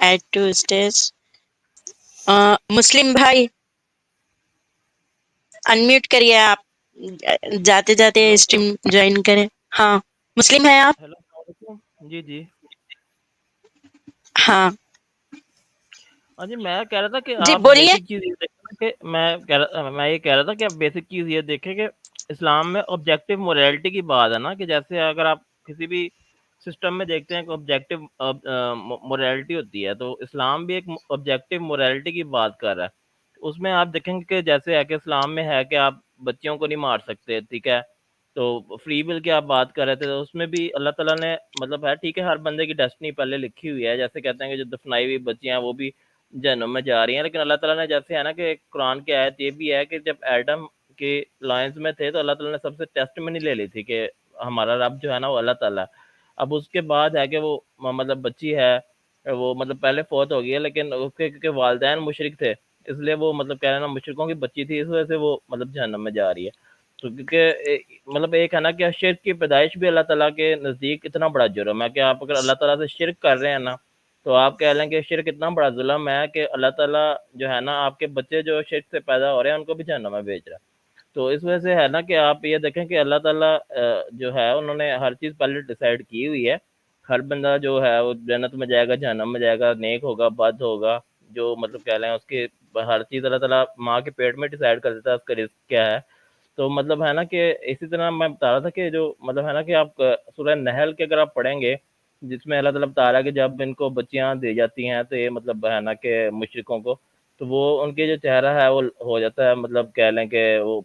Add two stage. मुस्लिम भाई unmute करिए आप, जाते जाते हेलो स्ट्रीम ज्वाइन करें। हाँ, मुस्लिम है आप? हेलो, अस्सलाम वालेकुम। जी जी। हाँ हाँ जी, मैं कह रहा था कि जी, आप बोलिए। बेसिक चीज़ ये देखें कि मैं ये कह रहा था कि आप बेसिक चीज़ ये देखें कि इस्लाम में ऑब्जेक्टिव मोरालिटी की बात है ना, कि जैसे अगर आप किसी भी सिस्टम में देखते हैं कि ऑब्जेक्टिव मोरालिटी होती है, तो इस्लाम भी एक ऑब्जेक्टिव मोरालिटी की बात कर रहा है। उसमें आप देखेंगे कि जैसे है कि इस्लाम में है कि आप बच्चियों को नहीं मार सकते, ठीक है। तो फ्री विल की आप बात कर रहे थे, तो उसमें भी अल्लाह ताला ने मतलब है, ठीक है, हर बंदे की डेस्टिनी पहले लिखी हुई है। जैसे कहते हैं कि जो दफनाई हुई बच्चियां हैं वो भी जहन्नुम में जा रही हैं, लेकिन अल्लाह ताला ने जैसे है ना कि कुरान की आयत ये भी है कि जब एडम के लायंस में थे तो अल्लाह ताला ने सबसे टेस्टमनी ले ली थी कि हमारा रब जो है ना वो अल्लाह ताला है। अब उसके बाद है कि वो मतलब बच्ची है, वो मतलब पहले फौत हो गई है, लेकिन उसके क्योंकि वालदैन मुशरिक थे, इसलिए वो मतलब कह रहे हैं ना मुशरिकों की बच्ची थी, इस वजह से वो मतलब जहन्नम में जा रही है। तो क्योंकि मतलब एक है ना कि शिर्क की पैदाइश भी अल्लाह ताला के नज़दीक इतना बड़ा जुर्म है कि आप अगर अल्लाह ताला से शिर्क कर रहे हैं ना, तो आप कह लें कि शिर्क इतना बड़ा जुल्म है कि अल्लाह ताला जो है ना आपके बच्चे जो शिर्क से पैदा हो रहे हैं उनको भी जहन्नम में भेज रहा है। तो इस वजह से है ना कि आप ये देखें कि अल्लाह ताला जो है उन्होंने हर चीज़ पहले डिसाइड की हुई है। हर बंदा जो है वो जन्नत में जाएगा, जहन्नम में जाएगा, नेक होगा, बद होगा, जो मतलब कह लें उसकी हर चीज़ अल्लाह ताला माँ के पेट में डिसाइड कर देता है उसका रिस्क क्या है। तो मतलब है ना कि इसी तरह मैं बता रहा था कि जो मतलब है ना कि आप सूरह नहल के अगर आप पढ़ेंगे, जिसमें अल्लाह ताला बता रहा है कि जब इनको बच्चियां दी जाती हैं तो ये मतलब है ना कि मुशरिकों को, तो वो उनके जो चेहरा है वो हो जाता है, मतलब कह लें कि वो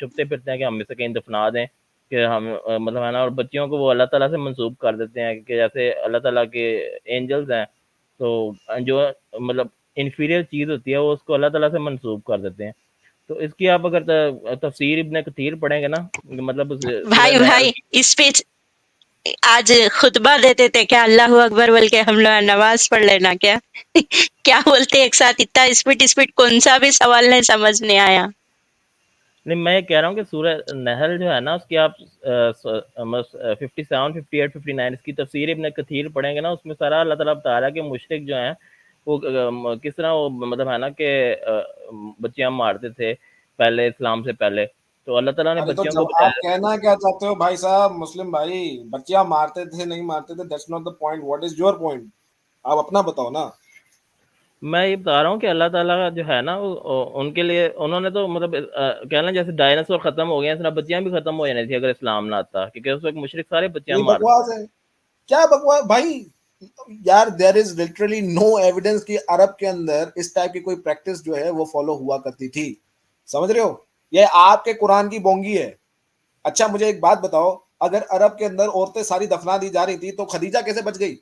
छुपते फिरते हैं कि हम इसे कहीं दफना दें, कि हम मतलब है ना, और बच्चियों को वो अल्लाह ताला से मंसूब कर देते हैं कि जैसे अल्लाह ताला के एंजल्स हैं, तो जो मतलब इन्फीरियर चीज़ होती है वो उसको अल्लाह ताला से मंसूब कर देते हैं। तो इसकी आप अगर तफसीर इब्न कतीर पढ़ेंगे ना, मतलब उस सूरह भाई नहल भाई, की। इस पे आज खुतबा देते थे क्या? अल्लाह अकबर बोल के हम लोग नमाज पढ़ लेना क्या? क्या बोलते एक साथ, इतना स्पीड स्पीड, कौन सा भी सवाल नहीं समझ नहीं आया। नहीं, मैं ये कह रहा हूँ कि सूरह नहल जो है ना उसकी आप 57, 58, 59 इसकी तफसीर इब्न कथीर पढ़ेंगे ना, उसमें सारा अल्लाह ताला बता रहा है कि मुशरिक जो हैं वो किस तरह वो मतलब है ना कि बच्चियां मारते थे पहले, इस्लाम से पहले। तो अल्लाह ताला ने अरे तो बच्चियों को जब आप बचाया। कहना क्या चाहते हो भाई साहब, मुस्लिम भाई? बच्चियां मारते थे नहीं मारते थे, that's not the point. What is your point? आप अपना बताओ ना। मैं ये बता रहा हूँ कि अल्लाह ताला का जो है ना वो उनके लिए उन्होंने तो मतलब कह लें जैसे डायनासोर खत्म हो गए हैं, इस तरह बच्चियां भी खत्म हो जानी थी अगर इस्लाम ना आता, क्योंकि उस वक्त मुशरिक सारे बच्चियां ये मारते। बकवास है। क्या बकवास भाई? यार there is literally no evidence कि अरब के अंदर इस टाइप की कोई प्रैक्टिस जो है वो फॉलो हुआ करती थी। समझ रहे हो? ये आपके कुरान की बोंगी है। अच्छा मुझे एक बात बताओ, अगर अरब के अंदर औरतें सारी दफना दी जा रही थी तो खदीजा कैसे बच गई?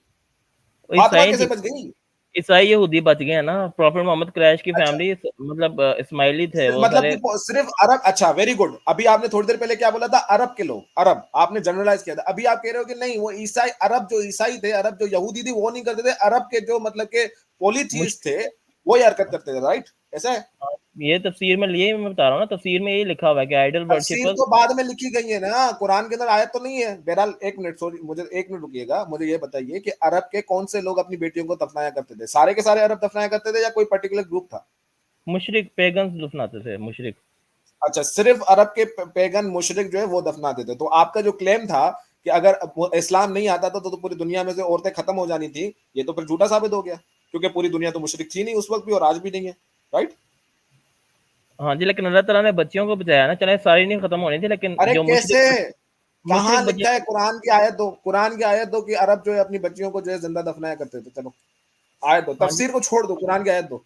फातिमा ईसाई कैसे बच गई? ईसाई यहूदी बच गए हैं ना, प्रॉफिट मोहम्मद क्रैश की अच्छा, फैमिली मतलब इस्माइली थे वो मतलब सारे। कि सिर्फ अरब? अच्छा वेरी गुड। अभी आपने थोड़ी देर पहले क्या बोला था? अरब के लोग, अरब आपने जनरलाइज किया था। अभी आप कह रहे हो कि नहीं, वो ईसाई, अरब जो ईसाई थे, अरब जो यहूदी थी वो नहीं करते थे, अरब के जो मतलब के पॉलीथीस्ट थे वो ये हरकत करते थे, राइट? ऐसा है? ये तफसीर में लिए मैं बता रहा हूँ ना, तफसीर में यही लिखा हुआ है कि आइडल तफसीर वर्शिपर्स। तो बाद में लिखी गई है ना, कुरान के अंदर आयत तो नहीं है। बहरहाल एक मिनट, सॉरी, मुझे एक मिनट रुकिएगा। मुझे ये बताइए कि अरब के कौन से लोग अपनी बेटियों को दफनाया करते थे? सारे के सारे अरब दफनाया करते थे या कोई पर्टिकुलर ग्रुप था? मुशरिक पेगन्स दफनाते थे, मुशरिक। अच्छा, सिर्फ अरब के पेगन मुशरिक जो है वो दफनाते थे। तो आपका जो क्लेम था कि अगर इस्लाम नहीं आता था तो पूरी दुनिया में से औरतें खत्म हो जानी थी, ये तो फिर झूठा साबित हो गया, क्योंकि पूरी दुनिया तो मुशरिक थी नहीं उस वक्त भी और आज भी नहीं है, राइट? हाँ जी, लेकिन अल्लाह ताला ने बच्चियों को बचाया ना, चले सारी नहीं खत्म होनी थी, लेकिन अरे जो कैसे? कहाँ मुशरिक लिखा है? बच्चियां। कुरान की आयत दो, कुरान की आयत दो कि अरब जो है अपनी बच्चियों को जो है जिंदा दफनाया करते थे। चलो आयत दो, हाँ जी। तफसीर को छोड़ दो, कुरान की आयत दो।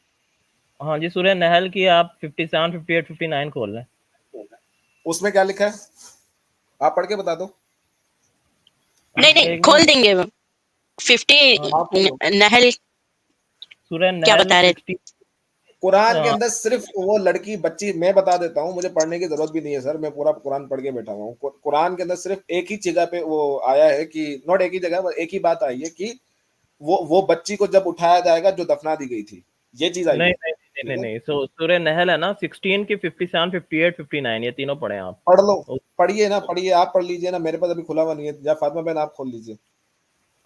हाँ जी, सूरह नहल की आप 57, 58, 59 खोल लें। उसमें क्या लिखा है? आप पढ़ के बता दो। नहीं नहीं, एक खोल मिनट। देंगे। हाँ, 50 हाँ खोलो। नहल। सूरह क्या नहल बता रहे 60। कुरान के अंदर सिर्फ वो लड़की बच्ची, मैं बता देता हूँ, मुझे पढ़ने की जरूरत भी नहीं है सर, मैं पूरा कुरान पढ़ के बैठा हुआ हूँ। कुरान के अंदर सिर्फ एक ही जगह पे वो आया है कि, नॉट एक ही जगह पर एक ही बात आई है कि वो बच्ची को जब उठाया जाएगा जो दफना दी गई थी, ये चीज आई नहीं है। नहीं नहीं ठीक नहीं है, नहीं, सूरह नहल है ना 16 की 57, 58, 59, ये तीनों पढ़े आप। पढ़ लो। पढ़िए ना, पढ़िए, आप पढ़ लीजिए ना, मेरे पास अभी खुला हुआ नहीं है। या फातिमा बहन आप खोल लीजिए।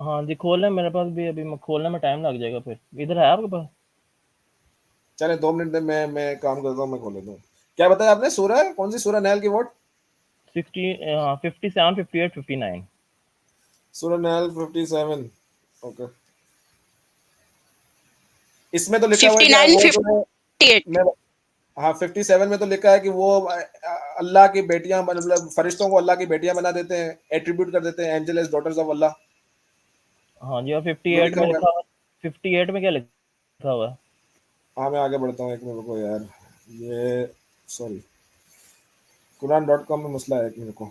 हाँ जी, खोल लें, मेरे पास भी अभी खोलने में टाइम लग जाएगा, फिर इधर है आपके पास? चले 2 मिनट में मैं काम करता हूँ, मैं खोल लेता हूँ। क्या बताया आपने सूरह, कौन सी सूरह नहल की व्हाट? 57, 58, 59। सूरह नहल 57। ओके, इसमें तो लिखा हुआ है कि 59 वो जो है 58 मैं हाँ 57 में तो लिखा है कि वो अल्लाह की बेटियां, मतलब फरिश्तों को अल्लाह की बेटियां बना देते हैं, एट्रीब्यूट कर देते हैं, एंजल एज डॉटर्स ऑफ अल्लाह। हाँ जी, और वो 58 लिखा में हुआ है। लिखा हुआ, 58 में क्या लिखा हुआ है? हाँ मैं आगे बढ़ता हूँ, एक मिनट रुको यार, ये सॉरी कुरान.com में मसला है कि मेरे को।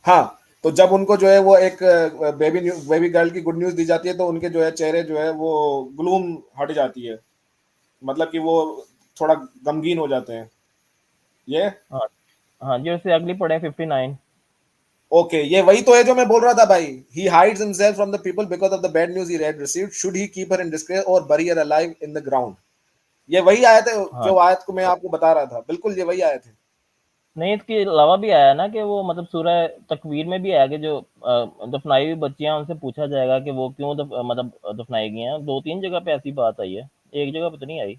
हाँ, तो जब उनको जो है वो एक बेबी गर्ल की गुड न्यूज दी जाती है, तो उनके जो है चेहरे जो है वो ग्लूम हट जाती है, मतलब कि वो थोड़ा गमगीन हो जाते हैं। ये हाँ हाँ जी, उससे अगली पढ़े 59। ओके, ये वही तो है जो मैं बोल रहा था भाई। He hides himself from the people because of the bad news he had received, should he keep her in disgrace or bury her alive in the ground. ये वही आयत है, हाँ, जो आयत को मैं आपको बता रहा था, बिल्कुल ये वही आयत है। नहीं इसके अलावा भी आया ना कि वो मतलब सूरह तकवीर में भी आया कि जो दफनाई हुई बच्चियां, उनसे पूछा जाएगा कि वो क्यों मतलब दफनाई गई हैं। 2-3 जगह पे ऐसी बात आई है, एक जगह पे तो नहीं आई।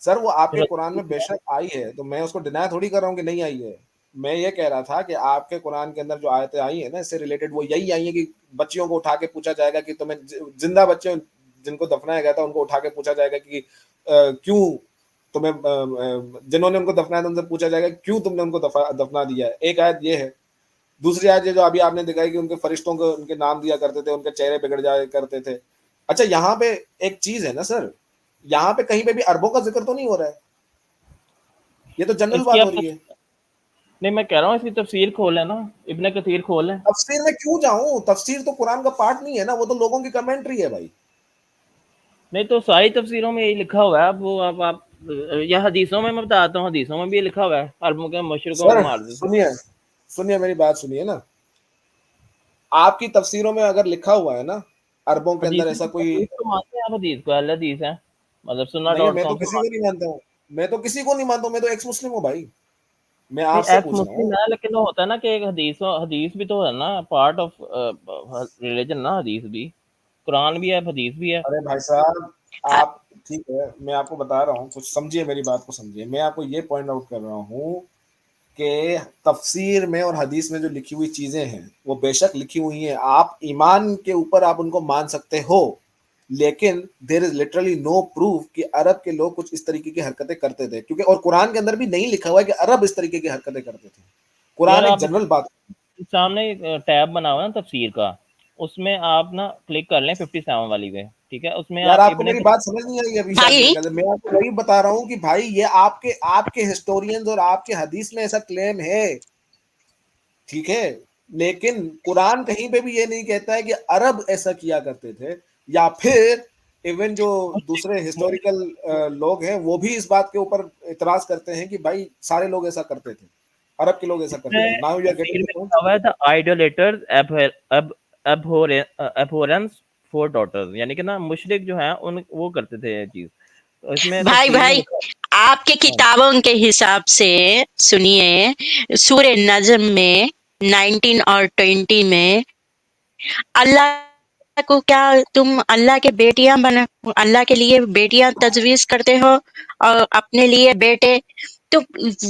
सर वो फिर आपके कुरान में बेशक आई है, तो मैं उसको डिनाई थोड़ी कर रहा हूँ कि नहीं आई है। मैं ये कह रहा था कि आपके कुरान के अंदर जो आयतें आई है ना, इससे रिलेटेड वो यही आई है कि बच्चियों को उठा के पूछा जाएगा कि तुम्हें जिंदा बच्चे जिनको दफनाया गया था उनको उठा के पूछा जाएगा कि क्यों तुम्हें जिन्होंने उनको दफनाया था उनसे पूछा जाएगा क्यों तुमने उनको दफना दिया है। एक आयत ये है। दूसरी आयत ये जो अभी आपने दिखाई कि उनके फरिश्तों को उनके नाम दिया करते थे, उनके चेहरे बिगड़ जाया करते थे। अच्छा, यहाँ पे एक चीज है ना सर, यहाँ पे कहीं पे भी अरबों का जिक्र तो नहीं हो रहा है, ये तो जनरल इसकी बात हो आप रही है। नहीं, मैं कह रहा हूँ इसकी तफसीर खोल है ना, इब्ने कसीर खोल है। तफसीर में क्यों जाऊं, तफसीर तो कुरान का पार्ट नहीं है ना, वो तो लोगों की कमेंट्री है भाई। नहीं तो सारी तफसीरों में यही लिखा हुआ है। अब वो आप या हदीसों में मैं बताता हूँ, हदीसों में भी ये लिखा हुआ है, अरबों के मशरकों को सर मार देते। सुनिए, सुनिए मेरी बात सुनिए ना, आपकी तफसीरों में अगर लिखा हुआ है ना अरबों के अंदर हदीस ऐसा कोई, हदीस तो मानते हैं आप? हदीस को अहले हदीस है, मतलब सुन्ना नहीं डॉट मैं तो कॉम से किसी को नहीं मानते हैं। मानता हूँ, मैं तो किसी को नहीं मानता हूँ, मैं तो एक्स मुस्लिम हूँ भाई, मैं नहीं, आपसे एक्स पूछ रहा मुस्लिम हूँ। है, लेकिन वो होता है ना कि एक हदीस भी तो है ना, पार्ट ऑफ रिलीजन ना, हदीस भी। कुरान भी है, हदीस भी है। अरे भाई साहब, आप ठीक है, मैं आपको बता रहा हूँ, कुछ समझिए मेरी बात को समझिए। मैं आपको ये पॉइंट आउट कर रहा हूँ कि तफसीर में और हदीस में जो लिखी हुई चीजें हैं वो बेशक लिखी हुई हैं, आप ईमान के ऊपर आप उनको मान सकते हो, लेकिन there is literally no proof कि अरब के लोग कुछ इस तरीके की हरकतें करते थे, क्योंकि और कुरान के अंदर भी नहीं लिखा हुआ है कि अरब इस तरीके की हरकतें करते थे। यार कुरान एक आप जनरल बात। सामने टैब बना हुआ है ना तफसीर का, उसमें आप ना क्लिक कर लें 57 वाली पे, ठीक है? उसमें यार आप आपको इब्ने मेरी बात समझ नहीं आई अभी शायद, मेरे भाई ख्याल से मैं आपको वही बता रहा हूँ कि भाई ये आपके आपके हिस्टोरियंस और आपके हदीस में ऐसा क्लेम है, ठीक है, लेकिन कुरान कहीं पे भी ये नहीं कहता है कि अरब ऐसा किया करते थे, या फिर इवन जो दूसरे हिस्टोरिकल लोग हैं वो भी इस बात के ऊपर इतराज करते हैं कि भाई सारे लोग ऐसा करते थे, अरब के लोग ऐसा करते थे। इसमें नाउ यू आर तफसीर गेटिंग द में पॉइंट। लिखा हुआ है द आइडोलेटर्स एब्होरेंस फॉर डॉटर्स, यानी कि ना मुशरिक जो है उन वो करते थे ये चीज। तो इसमें भाई तफसीर में भाई लिखा। आपके हाँ, किताबों के हिसाब से सुनिए, सूर्य नजम में 19 और 20 में अल्लाह को क्या तुम अल्लाह के बेटियां बना, अल्लाह के लिए बेटियां तजवीज करते हो और अपने लिए बेटे, तो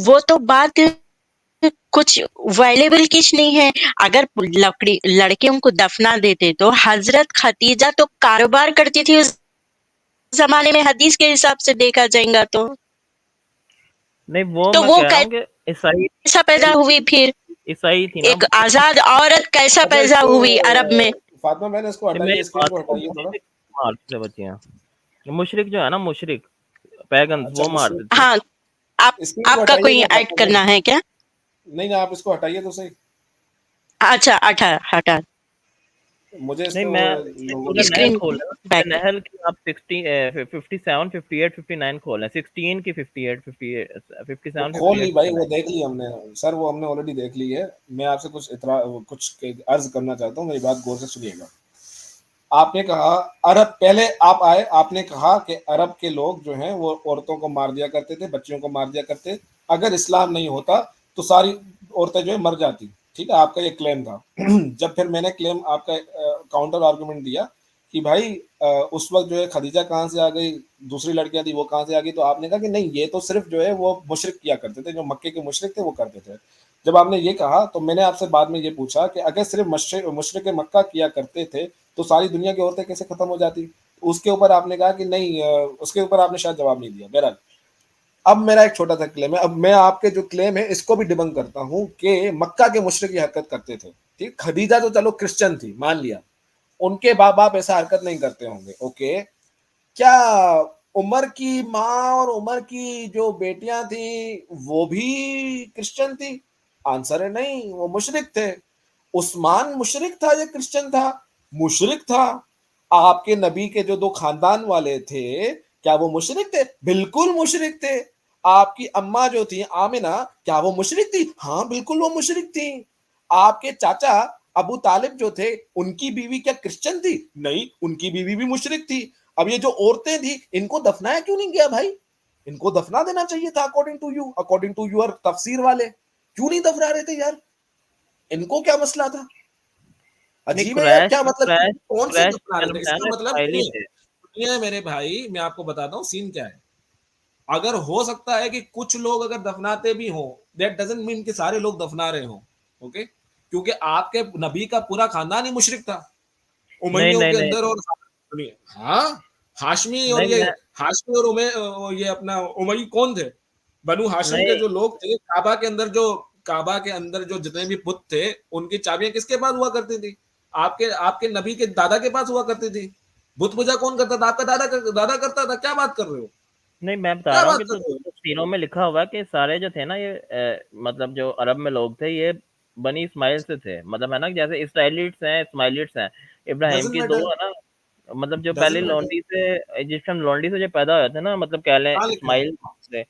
वो तो बात कुछ वायलेबल किस नहीं है। अगर लड़कियों को दफना देते तो हजरत खतीजा तो कारोबार करती थी उस जमाने में, हदीस के हिसाब से देखा जाएगा नहीं वो तो मैं वो कह रहा हूँ कि ईसाई कैसा पैदा हुई फिर, ईसाई थी ना। एक आजाद औरत कैसा अच्छा पैदा इसको हुई अरब में। फातिमा मैंने इसको नहीं, हटाइए, मेरी स्क्रीन बात को को हटाइए थोड़ा। मुशरिक मारते थे बच्चियां। मुशरिक जो है ना, मुशरिक पैगन्स अच्छा वो मुश्किल, मारते थे। हाँ, आप स्क्रीन को आपका हटाइए कोई ना ऐड फातिमा करना मैम। है क्या? नहीं ना, आप इसको हटाइए तो सही, अच्छा हटा हटा मुझे नहीं, इसको मैं लोगों सूरह ने नहल स्क्रीन खोल रहा हूँ। बैक सूरह नहल की आप 57, 58, 59 खोल रहे हैं। 16 की 58, 58, वो 57, खोल ली 58, भाई, वो 59। देख ली हमने सर, वो हमने ऑलरेडी देख ली है। मैं आपसे कुछ अर्ज करना चाहता हूँ, मेरी बात गौर से सुनिएगा। आपने कहा अरब, पहले आप आए, आपने कहा कि अरब के लोग जो हैं वो औरतों को मार दिया करते थे, बच्चियों को मार दिया करते, अगर इस्लाम नहीं होता तो सारी औरतें जो है मर जाती। ठीक है, आपका ये क्लेम था। जब फिर मैंने क्लेम आपका काउंटर आर्गुमेंट दिया कि भाई उस वक्त जो है खदीजा कहाँ से आ गई, दूसरी लड़कियां थी वो कहाँ से आ गई, तो आपने कहा कि नहीं ये तो सिर्फ जो है वो मुशरिक किया करते थे, जो मक्के के मुशरिक थे वो करते थे। जब आपने ये कहा तो मैंने आपसे बाद में ये पूछा कि अगर सिर्फ मुशरिक मक्का किया करते थे तो सारी दुनिया की औरतें कैसे खत्म हो जाती। उसके ऊपर आपने कहा कि नहीं, उसके ऊपर आपने शायद जवाब नहीं दिया। बहरहाल अब मेरा एक छोटा सा क्लेम है, अब मैं आपके जो क्लेम है इसको भी डिबंक करता हूँ कि मक्का के मुशरिक ये हरकत करते थे। ठीक, खदीजा तो चलो क्रिश्चियन थी, मान लिया, उनके बाप बाप ऐसा हरकत नहीं करते होंगे, ओके। क्या उमर की माँ और उमर की जो बेटियां थी वो भी क्रिश्चियन थी? आंसर है नहीं, वो मुशरिक थे। उस्मान मुशरिक था या क्रिश्चियन था? मुशरिक था। आपके नबी के जो दो खानदान वाले थे क्या वो मुशरिक थे? बिल्कुल मुशरिक थे। आपकी अम्मा जो थी आमिना, क्या वो मुशरिक थी? हाँ बिल्कुल वो मुशरिक थी। आपके चाचा अबू तालिब जो थे उनकी बीवी क्या क्रिश्चियन थी? नहीं, उनकी बीवी भी मुशरिक थी। अब ये जो औरतें थी इनको दफनाया क्यों नहीं गया भाई? इनको दफना देना चाहिए था according to you, according to your तफसीर वाले। क्यों नहीं दफना रहे थे यार? इनको क्या मसला था? नहीं, अजीब है यार, क्रैश क्या मतलब क्रैश कौन से क्रैश दफना रहे मैंने थे? बताया इसका ना, मतलब स्माइली सुनिए, थे। सुनिए मेरे भाई, मैं आपको बताता हूँ सीन क्या है। अगर हो सकता है कि कुछ लोग अगर दफनाते भी हों, दैट डजंट मीन कि सारे लोग दफना रहे हों, ओके। क्योंकि आपके नबी का पूरा खानदान ही मुशरिक था, नहीं उमैयों नहीं के नहीं अंदर। और सुनिए, हाँ, हाशमी और नहीं ये मैं हाशमी और ये अपना उमई कौन थे? बनु हाशिम के नहीं जो लोग थे, काबा के अंदर जो जितने भी बुत थे उनकी चाबियां किसके पास हुआ करती थी? आपके आपके नबी के दादा के पास हुआ करती थी। बुत पूजा कौन करता था? आपका दादा करता था। क्या बात कर रहे हो? नहीं, मैं बता क्या रहा हूँ बात कि कर तो रहे हो? तफसीरों में लिखा हुआ है कि सारे जो थे ना ये मतलब जो अरब में लोग थे ये बनी इस्माइल से थे। मतलब है ना, जैसे इसराइलिट्स हैं, इस्माइलिट्स हैं। इब्राहिम डजंट की दो मैटर, है ना, मतलब जो पहली डजंट मैटर। लॉन्डी से, इजिप्शियन लॉन्डी से जो पैदा हुए थे ना, मतलब कह लें कहाँ लिखा है? इस्माइल से।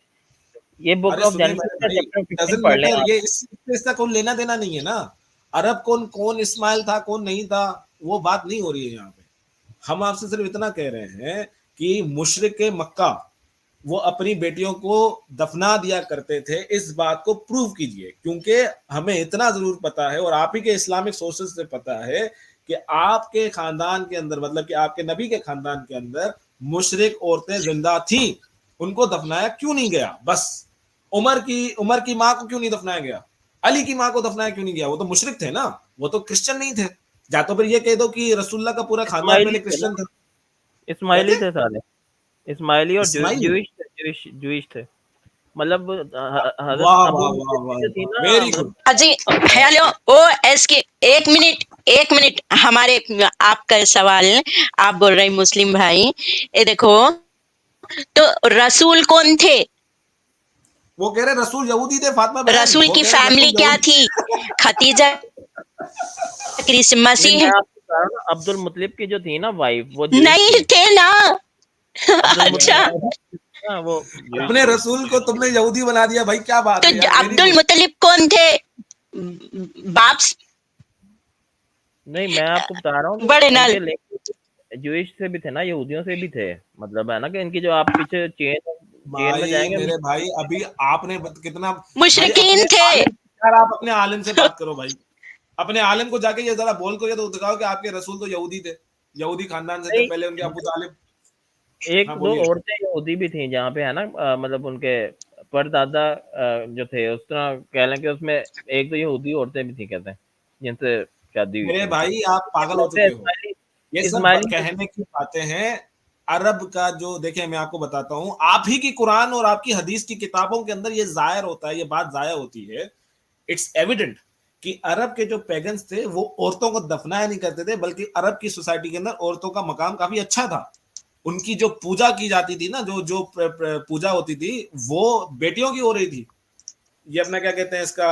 ये बुक अरे ऑफ सुनिए जेनेसिस मेरे का भाई, चैप्टर 15 डजंट पढ़ लें मैटर, आप। ये इससे इसका कोई लेना देना नहीं है ना। अरब कौन कौन इस्माइल था कौन नहीं था, वो बात नहीं हो रही है यहाँ पे। हम आपसे सिर्फ इतना कह रहे हैं कि मुशरिक मक्का वो अपनी बेटियों को दफना दिया करते थे, इस बात को प्रूव कीजिए। क्योंकि हमें इतना जरूर पता है और आप ही के इस्लामिक सोर्सेज से पता है कि आपके खानदान के अंदर, मतलब कि आपके नबी के खानदान के अंदर मुशरिक औरतें जिंदा थी। उनको दफनाया क्यों नहीं गया? बस उमर की माँ को क्यों नहीं दफनाया गया? अली की माँ को दफनाया क्यों नहीं गया? वो तो मुशरिक थे ना, वो तो क्रिश्चियन नहीं थे। या तो फिर ये कह दो कि रसूलुल्लाह का पूरा खानदान इस्माइली पहले थे ना, क्रिश्चियन था। क्या इस्माइली थे? थे सारे। इस्माइली और इस्माइल? जूइश जूइश थे। मतलब हजरत वाह अबू वाह वाह मुतलिब वाह जो थी वाह, ना, वेरी गुड। मतलब अजी, हेलो, ओ एस के, एक मिनट, हमारे आपका सवाल, आप बोल रहे मुस्लिम भाई, ये देखो, तो रसूल कौन थे? वो कह रहे रसूल यहूदी थे फातिमा बहन, रसूल वो की कह रहे फैमिली रसूल क्या यहूदी। थी? खतीजा, नहीं, मसीह? मैं आपको बता रहा हूँ ना, अब्दुल मुतलिब की जो थी ना वाइफ, वो जूइश नहीं थी। थे ना। अब्दुल मुतलिब अच्छा, ना, वो जूइश अपने थी। रसूल को तुमने यहूदी बना दिया भाई, क्या बात तो है यार, वेरी अब्दुल गुड। मुतलिब कौन थे? बाप नहीं, मैं आपको बता रहा हूँ बड़े कि नल, इनके लिंक जूइश से भी थे ना, यहूदियों से भी थे। मतलब है ना कि इनकी जो आप पीछे चेन चेन में भाई जाएंगे मेरे भाई, अभी आपने कितना, भाई अपने मुशरिकीन थे। आलिम, यार आप अपने आलिम से बात करो भाई। अपने आलिम को जाके ये जरा बोल को ये तो दिखाओ कि आपके रसूल तो यहूदी थे, यहूदी खानदान से थे, नहीं, पहले उनके अबू तालिब। एक हाँ दो बोलिए। औरतें यहूदी भी थी जहाँ पे है ना, मतलब उनके परदादा जो थे, उस तरह कह लें कि उसमें एक दो यहूदी औरतें भी थी, कहते हैं, जिनसे शादी हुई मेरे थी उनकी। भाई आप पागल हो होते हैं चुके हो, इस्माइली। ये सब इस्माइली से कहने की बातें हैं। अरब का जो, देखिए मैं आपको बताता हूँ, आप ही की कुरान और आपकी हदीस की किताबों के अंदर ये जाहिर होता है, ये बात जाहिर होती है। इट्स एविडेंट कि अरब के जो पैगन्स थे वो औरतों को दफनाया नहीं करते थे, बल्कि अरब की सोसाइटी के अंदर औरतों का मकाम काफी अच्छा था। उनकी जो पूजा की जाती थी ना, जो जो पूजा होती थी वो बेटियों की हो रही थी। ये अपना क्या कहते हैं इसका,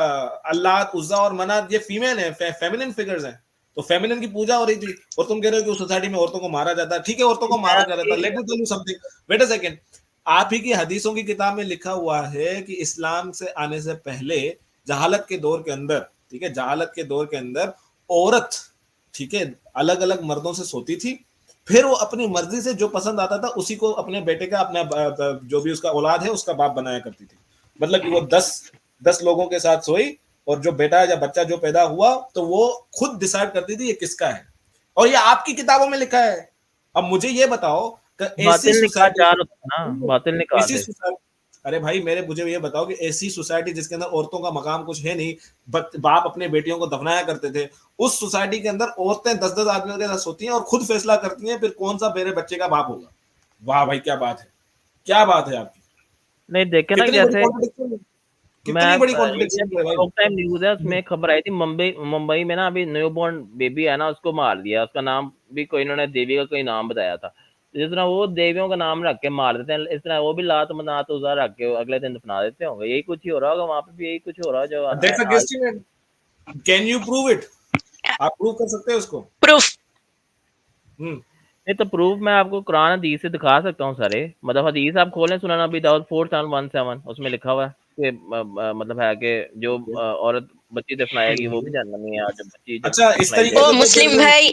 अल्लाह उज्जा और मनात, ये फीमेल है, फेमिनिन फिगर्स हैं। तो फेमिनिन की पूजा हो रही थी, और तुम कह रहे हो कि उस सोसाइटी में औरतों को मारा जाता है। ठीक है, औरतों को मैं मारा जा रहा था। आपकी let me tell you something, wait a second. आप ही की हदीसों की किताब में लिखा हुआ है कि इस्लाम से आने से पहले जहालत के दौर के अंदर, ठीक है, जहालत के दौर के अंदर औरत, ठीक है, अलग अलग मर्दों से सोती थी, फिर वो अपनी मर्जी से जो पसंद आता था उसी को अपने बेटे का, अपना जो भी उसका औलाद है उसका बाप बनाया करती थी। मतलब कि वो 10 लोगों के साथ सोई, और जो बेटा या बच्चा जो पैदा हुआ तो वो खुद डिसाइड करती थी ये किसका है, और ये आपकी किताबों में लिखा है। अब मुझे ये बताओ कि ऐसी बातिल निकाह सोसाइटी, 4 होता है ना, बातिल निकाह ऐसी से। सोसाइटी, अरे भाई मुझे ये बताओ कि ऐसी सोसाइटी जिसके अंदर औरतों का मकाम कुछ है नहीं, बाप अपने बेटियों को दफनाया करते थे, उस सोसाइटी के अंदर औरतें 10-10 आदमियों के साथ सोती हैं और खुद फैसला करती हैं फिर कौन सा मेरे बच्चे का बाप होगा। वाह भाई क्या बात है, क्या बात है आपकी, नहीं देखे ना, कितनी बड़ी जैसे कॉन्ट्रडिक्शन, मैं कितनी बड़ी इंडिया कॉन्ट्रडिक्शन की है भाई। टॉक टाइम न्यूज़ है, उसमें एक खबर आई थी, मुंबई में ना अभी न्यू बोर्न बेबी है ना, उसको मार दिया। उसका नाम भी कोई, इन्होंने देवी का कोई नाम बताया था। जिस तरह वो देवियों का नाम रख के मार देते हैं, इस तरह वो भी लात मनात उज़ा रख के अगले दिन दफना देते होंगे। यही कुछ ही हो रहा होगा वहाँ पे भी, यही कुछ हो रहा है जो दैट्स अ आज। Guesstimate, can you prove it, आप प्रूव कर सकते हो उसको? प्रूफ। हम्म, नहीं तो प्रूफ मैं आपको कुरान हदीस से दिखा सकता हूँ सारे। मतलब हदीस आप खोलें, सुनन अबी दाऊद 4:17, उसमें लिखा हुआ है कि मतलब है कि जो औरत बच्ची दफनाएगी वो भी जहन्नम में है, और जब बच्ची जब अच्छा इस दफनाई तरीके ओ से जाएगी। तो फिर मुस्लिम भाई,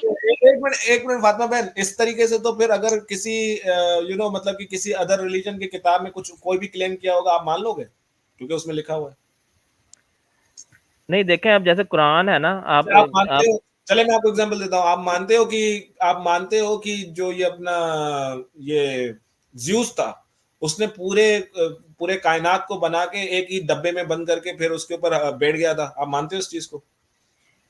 एक मिनट फातिमा बहन, इस तरीके से तो फिर अगर किसी मतलब कि किसी अदर रिलीजन की किताब में कुछ कोई भी क्लेम किया होगा आप मान लोगे, क्योंकि उसमें लिखा हुआ है। नहीं देखें, अब जैसे कुरान है ना, आप अच्छा, आप मानते आप हो, चले मैं आपको एग्जांपल देता हूँ, आप मानते हो कि जो ये अपना ये ज्यूस था, उसने पूरे कायनात को बना के एक ही डब्बे में बंद करके फिर उसके ऊपर बैठ गया था, आप मानते हो इस चीज को?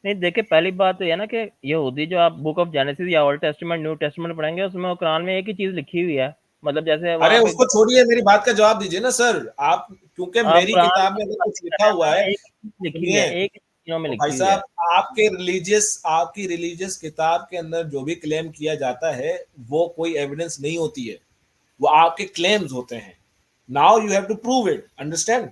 नहीं देखिए, पहली बात तो ये है ना कि यहूदी जो आप बुक ऑफ जेनेसिस या ओल्ड टेस्टामेंट न्यू टेस्टामेंट पढ़ेंगे, उसमें कुरान में एक ही चीज लिखी हुई है। मतलब जैसे अरे वहां पे उसको छोड़िए, मेरी बात का जवाब दीजिए ना सर आप, क्योंकि आप मेरी कुरान किताब की में अगर बात कुछ कर लिखा रहे हैं, हुआ वहां है, एक ही चीज लिखी हुई है, सुनिए, एक ही चीजों में तो भाई लिखी हुई है। साहब आपकी रिलीजियस किताब के अंदर जो भी क्लेम किया जाता है वो कोई एविडेंस नहीं होती है, वो आपके क्लेम्स होते हैं। Now you have to prove it, understand?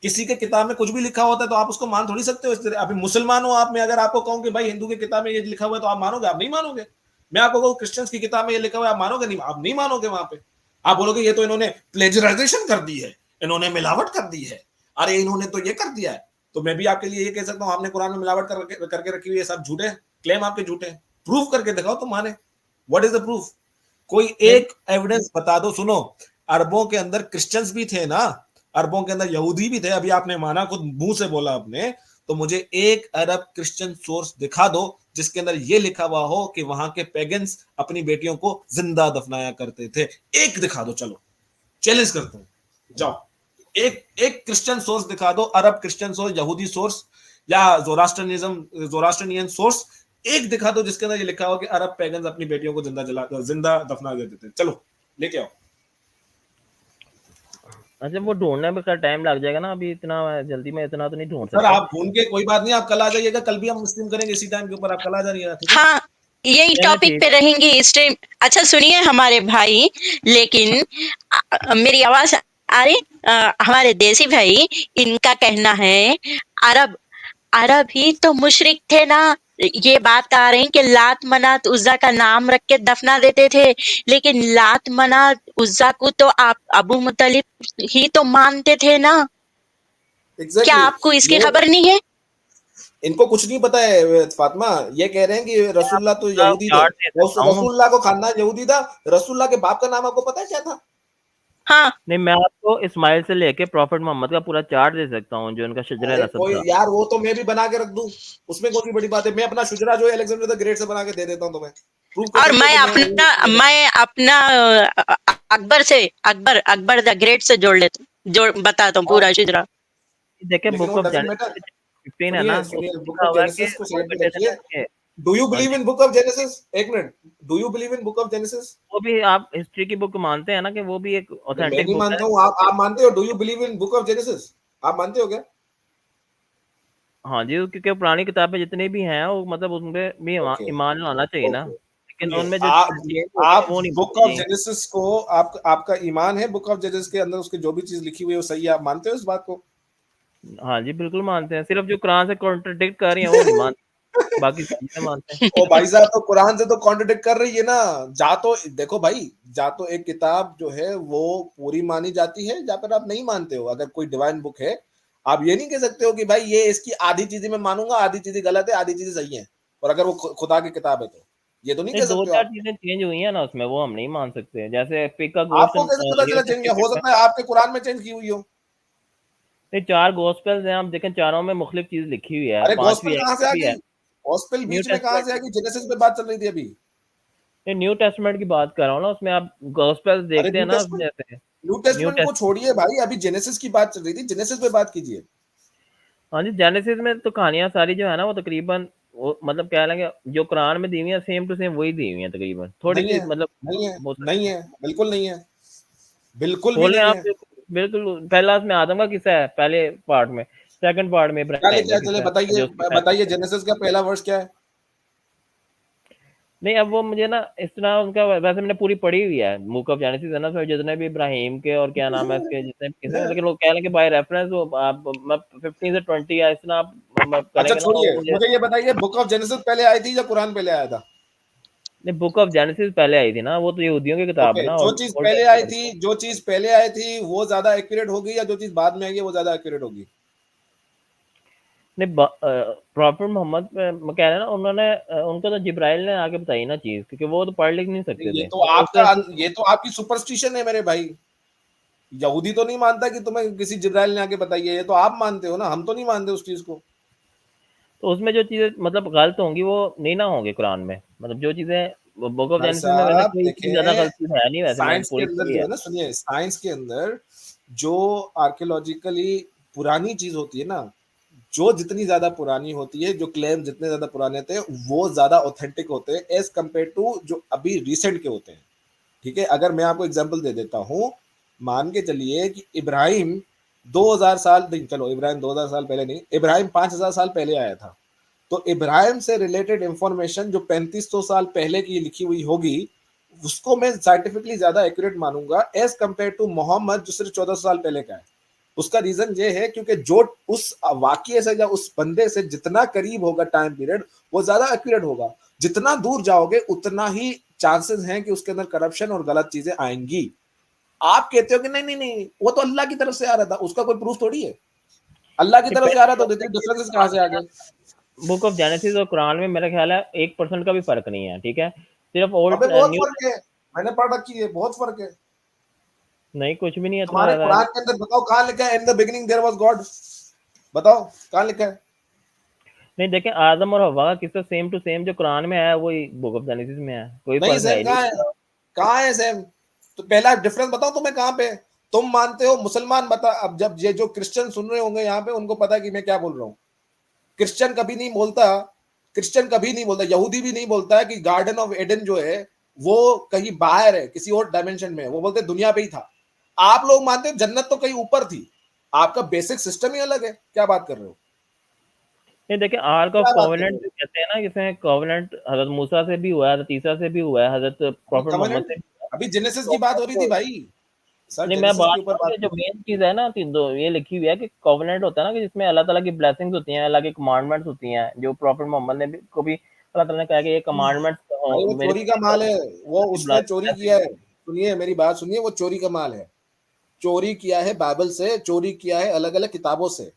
किसी के किताब में कुछ भी लिखा होता है तो आप उसको मान थोड़ी सकते हो इस तरह। अभी मुसलमान हो आप, मैं अगर आपको कहूं कि भाई हिंदू की किताब में ये लिखा हुआ है तो आप मानोगे? आप नहीं मानोगे। मैं आपको कहूं क्रिश्चियंस की किताब में ये लिखा हुआ है, आप मानोगे? नहीं, आप नहीं मानोगे। वहां पे आप बोलोगे ये तो इन्होंने प्लेजराइजेशन कर दी है, इन्होंने मिलावट कर दी है, अरे इन्होंने तो ये कर दिया है। तो मैं भी आपके लिए ये कह सकता हूँ आपने कुरान में मिलावट करके रखी हुई है, सब झूठे क्लेम, आपके झूठे। प्रूफ करके दिखाओ तो माने, व्हाट इज द प्रूफ? कोई नहीं एक एविडेंस बता दो। सुनो, अरबों के अंदर क्रिश्चियंस भी थे ना, अरबों के अंदर यहूदी भी थे, अभी आपने माना, खुद मुंह से बोला आपने, तो मुझे एक अरब क्रिश्चियन सोर्स दिखा दो जिसके अंदर ये लिखा हुआ हो कि वहां के पेगन्स अपनी बेटियों को जिंदा दफनाया करते थे। एक दिखा दो, चलो चैलेंज करते हैं, जाओ एक एक क्रिश्चियन सोर्स दिखा दो, अरब क्रिश्चियन सोर्स, यहूदी सोर्स, या जोरास्ट्रनियन सोर्स, एक दिखा दो जिसके अंदर ये लिखा हो कि अरब पेगन्स अपनी बेटियों को जिंदा दफना देते थे। चलो लेके आओ। अच्छा, वो ढूंढने में का टाइम लग जाएगा ना, अभी इतना जल्दी में इतना तो नहीं ढूंढ सर सकता। आप ढूंढ के कोई बात नहीं, आप कल आ जाइएगा, कल भी हम स्ट्रीम करेंगे इसी टाइम के ऊपर, आप कल आ जाइएगा, ठीक है? हाँ, यही चलिए टॉपिक ठीक। पे रहेंगी इस टाइम। अच्छा सुनिए हमारे भाई, लेकिन मेरी आवाज आ रही? हमारे देसी भाई, इनका कहना है अरब अरब ही तो मुशरिक थे ना। ये बात आ रही कि लात मनात उज्जा का नाम रख के दफना देते थे, लेकिन लात मनात उज्जा को तो आप अबू मुतलिब ही तो मानते थे ना। क्या एग्जैक्टली आपको इसकी ये खबर नहीं है? इनको कुछ नहीं पता है फातिमा, ये कह रहे हैं कि मैं रसूलुल्लाह आपको तो पूरा यहूदी थे। चार्ट दे सकता हूँ। रसूलुल्लाह को खानदान यहूदी था। रसूलुल्लाह के बाप का नाम आपको पता है क्या था? हाँ, नहीं, मैं आपको इस्माइल से लेके प्रॉफिट मोहम्मद का पूरा चार्ट दे सकता हूँ, जो इनका शजरा अरे नसब कोई था। यार, वो तो मैं भी बना के रख दूं, उसमें कौन सी बड़ी बात है? मैं अपना शुजरा जो है अलेक्जेंडर द ग्रेट से बना के दे देता हूँ तुम्हें, प्रूव कर और सकते हो कि मैं अपना अकबर से, अकबर द ग्रेट से जोड़ बताता हूँ और पूरा शिजरा। देखिए, लेकिन बुक वो ऑफ डजंट मैटर। जेनेसिस 15 है सुनिए ना, सुनिए, उसमें बुक लिखा ऑफ हुआ है कि जेनेसिस को वो साइड पे कहते थे रखिए। ना कि डू यू हाँ बिलीव जी, इन बुक ऑफ जेनेसिस? एक मिनट, do you believe in book of Genesis? वो भी आप हिस्ट्री की बुक मानते हैं ना कि वो भी एक मैं ऑथेंटिक नहीं बुक है। मानता हूँ, आप मानते हो? Do you believe in book of genesis? आप मानते हो क्या? हाँ जी, क्योंकि पुरानी किताबें जितनी भी हैं वो मतलब उनपे भी ओके ईमान लाना चाहिए ना, ओके, लेकिन सुनिए, उनमें जो चीज़ें चेंज हो गई हैं आप वो नहीं बुक माननी ऑफ चाहिए। जेनेसिस को, आपका ईमान है बुक ऑफ जेनेसिस के अंदर उसकी जो भी चीज लिखी हुई है वो सही है, आप मानते हो इस बात को? हाँ जी, बिल्कुल मानते हैं, सिर्फ जो कुरान से कॉन्ट्रडिक्ट कर रही हैं वो नहीं मानते, बाकी सब चीज़ें मानते हैं। ओ भाई साहब, तो कुरान से तो कॉन्ट्रडिक्ट कर रही है ना। जा तो देखो भाई, जा तो एक किताब जो है वो पूरी मानी जाती है, जा पर आप नहीं मानते हो। अगर कोई डिवाइन बुक है, आप ये नहीं कह सकते हो कि भाई ये इसकी आधी चीजें मैं मानूंगा, आधी चीजें गलत है, आधी चीजें सही है, और अगर वो खुदा की किताब है तो ये तो नहीं नहीं, कह सकते हो 2-4 आप। चीज़ें चेंज हुई हैं ना उसमें, वो हम नहीं मान सकते। जैसे पिग का गोश्त आपको कैसे पता न्यू चला चेंज किया? हो टेस्टामेंट में सकता है आपके कुरान में चेंज की हुई हो। नहीं 4 गॉस्पेल्स हैं, आप देखें चारों में मुख्तलिफ चीज़ लिखी हुई है, अरे 5वीं गॉस्पेल है, कहाँ से आ 6वीं है। गई? गॉस्पेल न्यू बीच में कहाँ से आ टेस्टमेंट गई? जेनेसिस पे बात चल रही थी अभी। नहीं, न्यू टेस्टमेंट की बात कर रहा हूँ ना, उसमें आप गॉस्पेल्स अरे देखते हैं न्यू ना टेस्टमेंट, जैसे न्यू न्यू टेस्टमेंट को टेस्ट छोड़िए भाई, अभी जेनेसिस की बात चल रही थी, जेनेसिस पे बात कीजिए। हाँ जी, जेनेसिस में तो कहानियाँ सारी जो है ना वो तकरीबन वो मतलब कह लेंगे जो कुरान में दी हुई है सेम टू सेम वही दी हुई है तकरीबन। नहीं थोड़ी-सी है, मतलब नहीं है, हो सकती नहीं है। है, बिल्कुल नहीं है, बिल्कुल भी खोलें नहीं आप है। बिल्कुल पहला उसमें आदम का किस्सा है पहले पार्ट में, सेकंड पार्ट में क्या इब्राहिम लिखा का है? चलिए किस्सा है बताइए, जो उसकी पैरवी बताइए करता है। जेनेसिस का पहला वर्ष क्या है? नहीं अब वो मुझे ना इस तरह उनका वैसे मैंने पूरी पढ़ी हुई है बुक ऑफ जेनेसिस है ना, उसमें जितने भी इब्राहिम के और क्या नाम है इसके जितने भी किस्से हैं, लेकिन वो कह लें कि बाय रेफरेंस वो आप मैं 15 से 20 या इस तरह आप अच्छा करेंगे ना वो छोड़िए, मुझे मुझे ये बताइए बुक ऑफ जेनेसिस पहले आई थी या कुरान पहले आया था? नहीं बुक ऑफ जेनेसिस पहले आई थी ना, वो तो यहूदियों की किताब है ओके, ना जो ओल्ड चीज ओल्ड पहले आई टेस्टामेंट। थी, जो चीज पहले आई थी वो ज्यादा एक्यूरेट होगी, या जो चीज बाद में आई है वो ज्यादा एक्यूरेट होगी? नहीं प्रॉफिट मोहम्मद कह रहे हैं ना उन्होंने उनको तो जिब्राइल ने आके बताई ना चीज, क्योंकि वो तो पढ़ लिख नहीं सकते ये थे तो तो उस आपका, वजह से ये तो आपकी सुपरस्टिशन है मेरे भाई। यहूदी तो नहीं मानता कि तुम्हें किसी जिब्राइल ने आके बताई है, ये तो आप मानते हो ना, हम तो नहीं मानते उस चीज को। तो उसमें जो चीजें मतलब गलत होंगी वो नहीं ना होंगे कुरान में, मतलब जो चीजें बुक ऑफ भाई जेनेसिस में वैसे साहब कोई इतनी ज्यादा देखें, गलती है नहीं, वैसे मैंने साइंस के पूरी अंदर पढ़ी जो है। है ना, सुनिए, साइंस के अंदर जो आर्कियोलॉजिकली पुरानी चीज होती है ना, जो जितनी ज्यादा पुरानी होती है, जो क्लेम जितने ज्यादा पुराने थे, वो ज्यादा ऑथेंटिक होते हैं एज कम्पेयर टू जो अभी रिसेंट के होते हैं। ठीक है, अगर मैं आपको एग्जांपल दे देता हूँ, मान के चलिए कि इब्राहिम 2000 साल नहीं, चलो इब्राहिम 2000 साल पहले नहीं, इब्राहिम 5000 साल पहले आया था। तो इब्राहिम से रिलेटेड इंफॉर्मेशन जो 3500 साल पहले की लिखी हुई होगी, उसको मैं साइंटिफिकली ज्यादा एक्यूरेट मानूंगा एज कंपेयर टू मोहम्मद जो सिर्फ 1400 साल पहले का है। उसका रीजन ये है क्योंकि जो उस वाक्य से या उस बंदे से जितना करीब होगा टाइम पीरियड, वो ज्यादा एक्यूरेट होगा। जितना दूर जाओगे उतना ही चांसेस हैं कि उसके अंदर करप्शन और गलत चीजें आएंगी। आप कहते हो कि नहीं नहीं नहीं, वो तो अल्लाह की तरफ से आ रहा था, उसका कोई प्रूफ थोड़ी है। अल्लाह की नहीं, तरफ से आ रहा था, तो इतनी पहले डिफरेंसेस कहां से आ गए? बुक ऑफ जेनेसिस और कुरान में मेरा ख्याल है 1% का भी फर्क नहीं है, ठीक है, सिर्फ ओल्ड अबे बहुत न्यू फर्क है, मैंने पढ़ रखी है, बहुत फर्क है। नहीं कुछ भी नहीं है इतना तुम्हारे ज्यादा। कुरान के अंदर बताओ कहां लिखा है in the beginning there was God? बताओ कहां लिखा है? नहीं देखें आदम और हवा का किस्सा सेम टू सेम जो कुरान में है वही बुक ऑफ जेनेसिस में है, कोई नहीं फर्क है सेम ही कहां है? नहीं। कहां है सेम? तो पहला डिफरेंस बताओ तुम्हें कहां पे है? तुम मानते हो मुसलमान बता, अब जब ये जो क्रिश्चियन सुन रहे होंगे यहाँ पे, उनको पता है कि मैं क्या बोल रहा हूँ। क्रिश्चियन कभी नहीं बोलता, क्रिश्चियन कभी नहीं बोलता, यहूदी भी नहीं बोलता है कि गार्डन ऑफ एडन जो है वो कहीं बाहर है, किसी और डायमेंशन में है। वो बोलते दुनिया पे ही था। आप लोग मानते हो जन्नत तो कहीं ऊपर थी। आपका बेसिक सिस्टम ही अलग है, क्या बात कर रहे हो? नहीं देखिए आर्क ऑफ क्या बात कर रहे कोवेनेंट हो? जो कहते हैं ना, जिसमें कोवेनेंट हजरत मूसा से भी हुआ है, हजरत ईसा से भी हुआ है, हजरत अभी प्रॉफिट मोहम्मद कवेनेंट, से भी हुआ अभी जेनेसिस है। की बात हो रही थी कोवेनेंट भाई। सर नहीं मैं जेनेसिस बात के ऊपर करूँ बात ये हो जो रही मेन चीज है ना कि दो ये लिखी हुई है कि कोवेनेंट होता है ना कि जिसमें अल्लाह ताला की ब्लेसिंग्स होती हैं, अल्लाह की कमांडमेंट्स होती हैं, जो प्रॉफिट मोहम्मद ने भी को भी अल्लाह ताला ने कहा कि ये थी। कमांडमेंट्स भाई वो मेरी चोरी का माल है, वो आपकी उसने चोरी ब्लेसिंग। किया है। सुनिए मेरी बात सुनिए, वो चोरी का माल है। चोरी किया है बाइबल से, चोरी किया है अलग अलग किताबों से।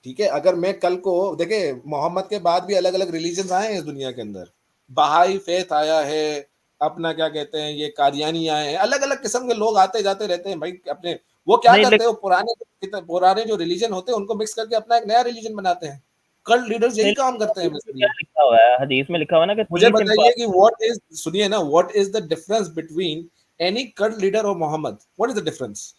ठीक है, अगर मैं कल को देखे, मोहम्मद के बाद भी अलग अलग रिलीजन आए हैं इस दुनिया के अंदर। बहाई फेथ आया है, अपना क्या कहते हैं ये कादियानी आए हैं, अलग अलग किस्म के लोग आते जाते रहते हैं भाई अपने। वो क्या नहीं करते हैं, लेकिन वो पुराने जो रिलीजन होते हैं उनको मिक्स करके अपना एक नया रिलीजन बनाते हैं। कल्ट लीडर्स यही नहीं काम करते हैं हदीस में क्या बेसिकली। लिखा हुआ है, हदीस में लिखा हुआ है ना कि मुझे 30 बताइए कि व्हाट इज, सुनिए ना, what is the difference between any cult leader और Mohammed? What is the difference?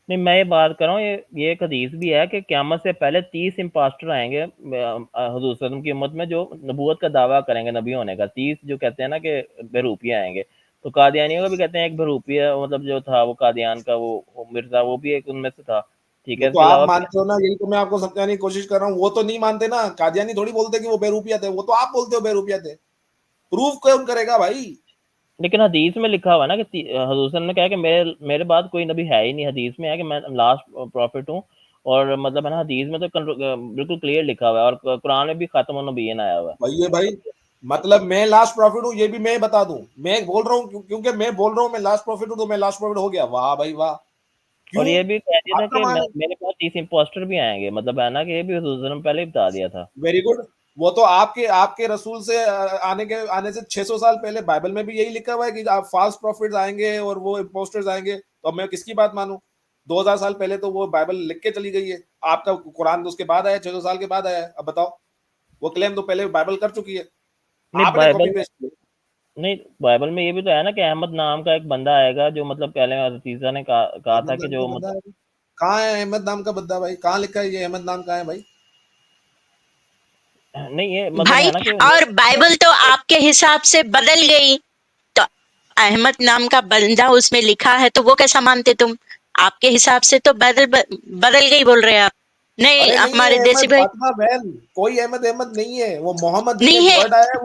नहीं मैं ये बात कर रहा हूँ, ये एक हदीस भी है कि क़यामत से पहले 30 इम्पास्टर आएंगे हुजूर सल्लम की उम्मत में, जो नबूवत का दावा करेंगे नबी होने का। 30 जो कहते हैं ना कि बहरूपिया आएंगे, तो कादियानियों का भी कहते हैं एक बहरूपिया मतलब जो था वो कादियान का वो मिर्जा, वो भी एक उनमें से था। ठीक वो है, तो इसके आप अलावा फिर मानते हो ना, यही तो मैं आपको समझाने की कोशिश कर रहा हूँ। वो तो नहीं मानते ना, कादियानी थोड़ी बोलते कि वो बेरूपिया थे, वो तो आप बोलते हो बेरूपिया थे। प्रूफ कौन करेगा भाई? लेकिन हदीस में लिखा हुआ है ना कि हजूर सल्लम ने कहा कि मेरे मेरे बाद कोई नबी है ही नहीं, हदीस में है कि मैं लास्ट प्रॉफिट हूँ। और मतलब है ना हदीस में तो बिल्कुल क्लियर लिखा हुआ है, और कुरान में भी खातमुन नबिय्यीन आया हुआ है। भाई ये भाई, मतलब मैं लास्ट प्रॉफिट हूँ ये भी मैं बता दूं? मैं बोल रहा हूँ क्योंकि मैं बोल रहा हूँ मैं लास्ट प्रॉफिट हूँ, तो मैं लास्ट प्रॉफिट हो गया। वाह भाई वाह। और क्यों? ये भी कह दिया था आपका कि मान है। मेरे पास 30 इम्पोस्टर भी आएंगे, मतलब है ना कि ये भी हजूर सल्लम पहले ही बता दिया था। Very good. वो तो आपके आपके रसूल से आने से 600 साल पहले बाइबल में भी यही लिखा हुआ है कि आप फास्ट प्रॉफिट्स आएंगे और वो इम्पोस्टर्स आएंगे। तो अब मैं किसकी बात मानूं? 2000 साल पहले तो वो बाइबल लिख के चली गई है, आपका कुरान तो उसके बाद आया, 600 साल के बाद आया है। अब बताओ, वो क्लेम तो पहले बाइबल कर चुकी है, नहीं आपने कॉपी बाइबल में पेस्ट किया। नहीं बाइबल में ये भी तो है ना कि अहमद नाम का एक बंदा आएगा जो मतलब पहले हज़रत ईसा ने कहा था अहमद कि नाम का जो बंदा मतलब है? कहाँ है अहमद नाम का बंदा भाई? कहाँ लिखा है ये अहमद नाम कहाँ है भाई? नहीं ये मतलब भाई, है ना कि और बाइबल तो आपके हिसाब से बदल गई, तो अहमद नाम का बंदा उसमें लिखा है, तो वो कैसा मानते तुम? आपके हिसाब से तो बदल गई बोल रहे हैं आप। नहीं, अरे नहीं है हमारे देसी अहमद, भाई, फातिमा बहन, कोई अहमद अहमद नहीं है, वो मोहम्मदीन नहीं एक है। वर्ड आया है,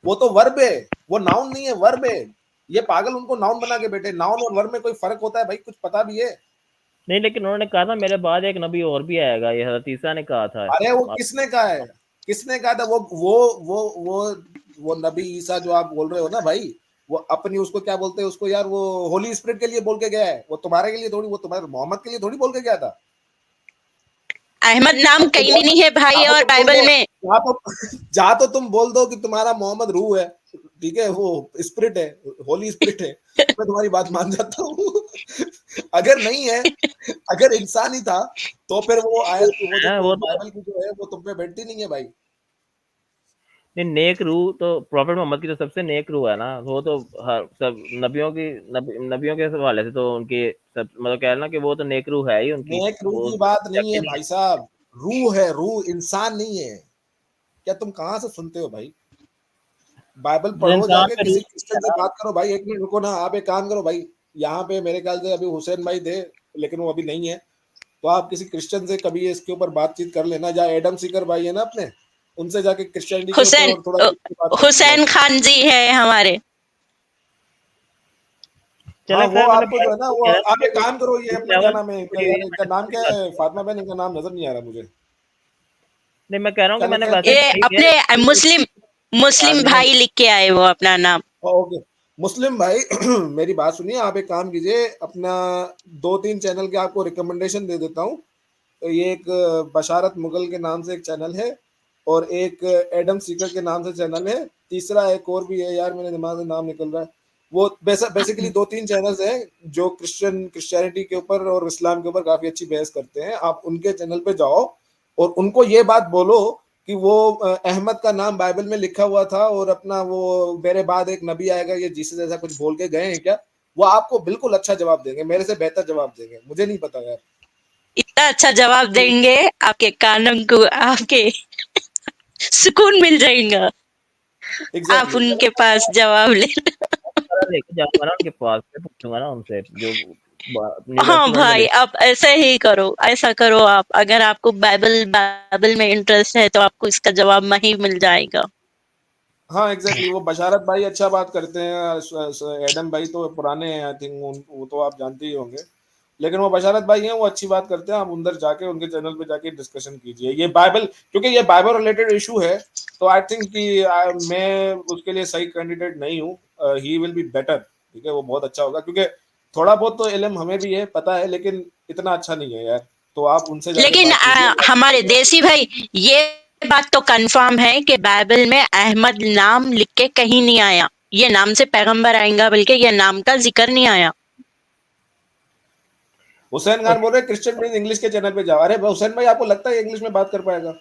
वो तो वर्ब है, वो नाउन नहीं है, वर्ब है। ये पागल उनको नाउन बना के बैठे। नाउन और वर्ब में कोई फर्क होता है भाई? कुछ पता भी है? नहीं लेकिन उन्होंने कहा था मेरे बाद एक नबी और भी आएगा, ये हज़रत ईसा ने कहा था। अरे वो किसने कहा है? किसने कहा था? वो नबी ईसा जो आप बोल रहे हो ना भाई, वो अपनी उसको क्या बोलते हैं उसको यार, वो होली स्पिरिट के लिए बोल के गया है, वो तुम्हारे के लिए थोड़ी, वो तुम्हारे मोहम्मद के लिए थोड़ी बोल के गया था। अहमद नाम अब तो कहीं भी नहीं है भाई, और तुम बोल बाइबल दो, में। जहाँ तो जहाँ तो तुम बोल दो कि तुम्हारा मोहम्मद रूह है, ठीक है, वो स्पिरिट है, होली स्पिरिट है, मैं तुम्हारी बात मान जाता हूँ। अगर नहीं है, अगर इंसान ही था, तो फिर वो आयत, वो जो वो तो बाइबल की जो है, वो तुम पे बैठती नहीं है भाई। नहीं, नेक रूह तो प्रॉफेट मोहम्मद की तो सबसे नेक रूह है ना, वो तो हर सब नबियों के हवाले से तो उनकी सब मतलब कह रहे ना कि वो तो नेक रूह है ही उनकी, नेक रूह वो की बात नहीं है नहीं भाई साहब, रूह है, रूह, इंसान नहीं है। क्या तुम कहाँ से सुनते हो भाई? बाइबल जो पढ़ो, इंसान जाके में किसी रूह क्रिश्चियन है से ना। बात करो भाई। एक मिनट रुको ना, आप एक काम करो भाई, यहाँ पे मेरे ख्याल से अभी हुसैन भाई थे, लेकिन वो अभी नहीं है, तो आप किसी क्रिश्चियन से कभी इसके ऊपर बातचीत कर लेना, या एडम सीकर भाई है ना अपने, उनसे जाके क्रिश्चियनिटी के ऊपर हुसैन और थोड़ा बात कर लेना हुसैन उससे। खान जी है हमारे। हाँ, चले वो खैर मैंने आपको जो है ना, वो कह आप एक रहा काम करो, ये अपना क्या लेवल नाम है इनका, हुई यार है, इनका मैंने नाम स्टडी क्या कर है? लिया। फातिमा बहन, इनका नाम नजर नहीं आ रहा मुझे, नहीं मैं कह रहा हूँ क्या कि मैंने लिखा है वैसे ये स्टडी किया अपने मुस्लिम मुस्लिम आर्मी में। भाई लिख के आए वो अपना नाम। ओके, मुस्लिम भाई, मेरी बात सुनिए, आप एक काम कीजिए, अपना 2-3 चैनल के आपको रिकमेंडेशन दे देता हूँ। ये एक बशारत मुगल के नाम से एक चैनल है, और एक एडम सीकर के नाम से चैनल है, तीसरा एक और भी है यार, मेरे दिमाग से नाम निकल रहा है। वो बेसिकली 2-3 चैनल्स हैं जो क्रिश्चियनिटी के ऊपर और इस्लाम के ऊपर काफी अच्छी बहस करते हैं। आप उनके चैनल पे जाओ और उनको ये बात बोलो कि वो अहमद का नाम बाइबल में लिखा हुआ था, और अपना वो मेरे बाद एक नबी आएगा, ये जीसस जैसा कुछ बोल के गए हैं क्या? वो आपको बिल्कुल अच्छा जवाब देंगे, मेरे से बेहतर जवाब देंगे, मुझे नहीं पता यार। इतना अच्छा जवाब देंगे, आपके कानों को आपके सुकून मिल जाएगा। आप एग्जैक्टली। उनके पास जवाब ले। लेके जाऊंगा ना उनके पास, मैं पूछूंगा ना उनसे जो न्यू हाँ टेस्टमेंट में भाई, लिखा। आप ऐसे ही करो, ऐसा करो आप। अगर आपको बाइबल में इंटरेस्ट है तो आपको इसका जवाब वहीं मिल जाएगा। हाँ एग्जैक्टली, वो बशारत भाई अच्छा बात करते हैं, एडम भाई तो पुराने हैं आई थिंक, वो तो आप जानते ही होंगे, लेकिन वो बशारत भाई हैं, वो अच्छी बात करते हैं। आप अंदर जाके उनके चैनल पे जाके डिस्कशन कीजिए ये बाइबल, क्योंकि ये बाइबल रिलेटेड इशू है, तो आई थिंक कि मैं उसके लिए सही कैंडिडेट नहीं हूँ। ही विल बी बेटर, ठीक है, वो बहुत अच्छा होगा, क्योंकि थोड़ा बहुत तो इल्म हमें भी है, पता है, लेकिन इतना अच्छा नहीं है यार। तो आप उनसे जाके लेकिन बात कीजिए। हमारे देसी भाई, ये बात तो कंफर्म है कि बाइबल में अहमद नाम लिख के कहीं नहीं आया। ये नाम से पैगंबर आएगा, बल्कि ये नाम का जिक्र नहीं आया। हुसैन खान बोल रहे क्रिश्चियन प्रिंस इंग्लिश के चैनल पे जाओ। अरे हुसैन भाई, आपको लगता है इंग्लिश में बात कर पाएगा?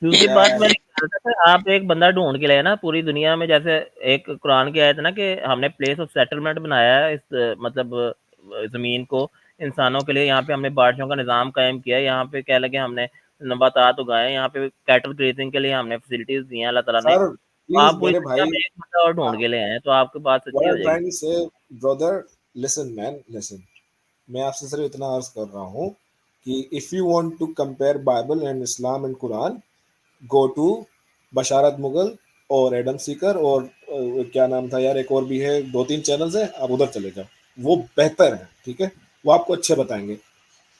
दूसरी बात यार मैंने कहा था कि आप एक बंदा ढूंढ के लाए ना पूरी दुनिया में, जैसे एक कुरान की आयत है ना कि हमने प्लेस ऑफ सेटलमेंट बनाया है इस मतलब जमीन को इंसानों के लिए, यहाँ पे हमने बारिशों का निज़ाम कायम किया है, यहाँ पे कह लगे हमने नबातात उगाए हैं, यहाँ पे कैटल ग्रेजिंग के लिए हमने फैसिलिटीज दी हैं अल्लाह ताला ने। सर तो प्लीज आप पूरी मेरे दुनिया भाई, में एक बंदा और ढूंढ के ले आए हैं तो आपकी बात व्हाट सच्ची आई हो एम जाएगी। Trying to say, brother, listen man, listen, मैं आपसे सिर्फ इतना अर्ज कर रहा हूँ कि if you want to compare Bible and Islam and Quran, go to Basharat Mughal और एडम सीकर, और क्या नाम था यार, एक और भी है, 2-3 चैनल्स हैं, आप उधर चले जाओ, वो बेहतर है, ठीक है, वो आपको अच्छे बताएंगे।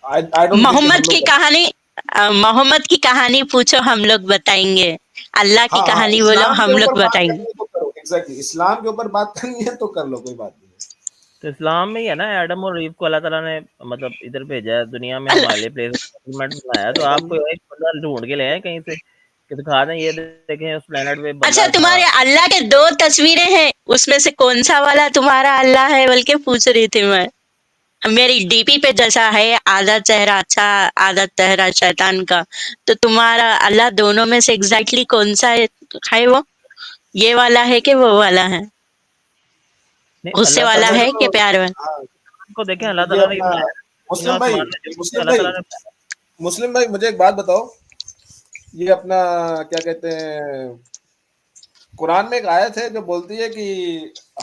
आई डोंट थिंक कि हम मोहम्मद की लोग, कहानी, मोहम्मद की कहानी पूछो, हम लोग बताएंगे। अल्लाह की हाँ हाँ, कहानी बोलो, इस्लाम के हम ऊपर लोग बात बताएंगे। करनी है तो करो, एग्जैक्टली, इस्लाम के ऊपर बात करनी है तो कर लो, कोई बात नहीं है। तो इस्लाम में ही है ना एडम और ईव को अल्लाह ताला ने मतलब इधर भेजा है दुनिया में हमारे लिए प्लेस सेटलमेंट बनाया है, तो एडम, आपको एक बंदा ढूंढ के ले आए कहीं से कि दिखा दें ये देखें उस प्लेनेट पे अच्छा, बंदा था। तुम्हारे अल्लाह के दो तस्वीरें हैं, उसमें से कौन सा वाला तुम्हारा अल्लाह है बोल के पूछ रही थी मैं। मेरी डीपी पे जैसा है आधा चेहरा अच्छा आधा चेहरा शैतान का, तो तुम्हारा अल्लाह दोनों में से एग्जैक्टली कौन सा है वो? ये वाला है कि वो वाला है? नहीं गुस्से अल्लाह वाला ताला अच्छा ने है कि जो प्यार वाला? हाँ, को देखें, अल्लाह ये ताला ने अपना दुनिया मुस्लिम भाई आसमान में जो कुछ है, मुस्लिम अल्लाह भाई ताला ने मुस्लिम भाई मुझे एक बात बताओ, ये अपना क्या कहते हैं, कुरान में एक आयत है जो बोलती है कि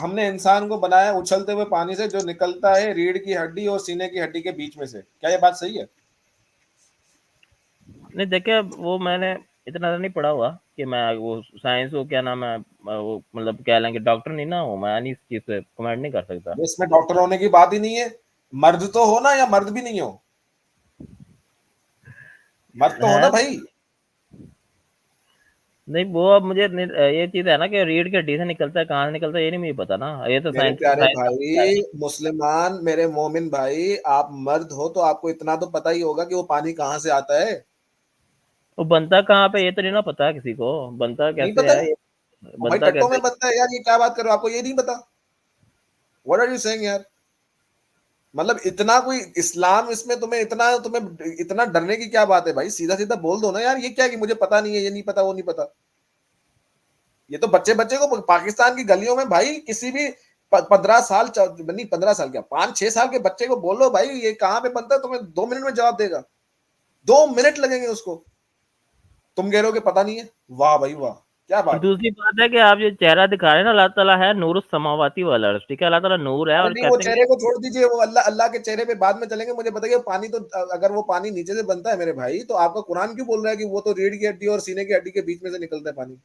हमने इंसान को बनाया उछलते हुए पानी से जो निकलता है रीढ़ की हड्डी और सीने की हड्डी के बीच में से, क्या ये बात सही है? नहीं देखे, वो मैंने इतना नहीं पढ़ा हुआ कि मैं वो साइंस को क्या नाम है वो मतलब कह लें कि डॉक्टर नहीं ना हूँ मैं, नहीं इस चीज पे कमेंट नहीं कर सकता। इसमें डॉक्टर होने की बात ही नहीं है, मर्द तो हो ना, या मर्द भी नहीं हो, मर्द तो हो है ना भाई। नहीं वो अब मुझे ये चीज है ना कि रीढ़ की हड्डी से निकलता है, कहाँ से निकलता है ये नहीं मुझे पता ना, ये तो मेरे साइंस प्यारे साइंस का भाई है नहीं। मुसलमान, मेरे मोमिन भाई, आप मर्द हो तो आपको इतना तो पता ही होगा कि वो पानी कहाँ से आता है। वो बनता कहाँ पे ये तो नहीं ना पता किसी को, बनता नहीं कैसे पता है है? ये, वो भाई बनता टट्टों कैसे में बनता है यार, ये क्या बात कर रहे हो, आपको ये नहीं पता? व्हाट आर यू सेइंग यार? मतलब इतना कोई इस्लाम इसमें तुम्हें इतना डरने की क्या बात है भाई? सीधा सीधा बोल दो ना यार, ये क्या है कि मुझे पता नहीं है, ये नहीं पता, वो नहीं पता। ये तो बच्चे बच्चे को पाकिस्तान की गलियों में भाई किसी भी 15 साल नहीं 15 साल क्या 5-6 साल के बच्चे को बोलो भाई ये कहाँ पे बनता है, तुम्हें 2 मिनट में जवाब देगा, 2 मिनट लगेंगे उसको। तुम कह रहे हो कि पता नहीं है, वाह भाई वाह, क्या और बात है। दूसरी बात है कि आप जो चेहरा दिखा रहे हैं ना, अल्लाह ताला है नूर समावाती वाला अर्श, ठीक है, अल्लाह ताला नूर है अरे और नहीं, वो कहते हैं चेहरे को छोड़ दीजिए, वो अल्लाह अल्लाह के चेहरे पे बाद में चलेंगे। मुझे बताइए पानी तो अगर वो पानी नीचे से बनता है मेरे भाई, तो आपका कुरान क्यों बोल रहा है कि वो तो रीढ़ की हड्डी और सीने की हड्डी के बीच में से निकलता है पानी?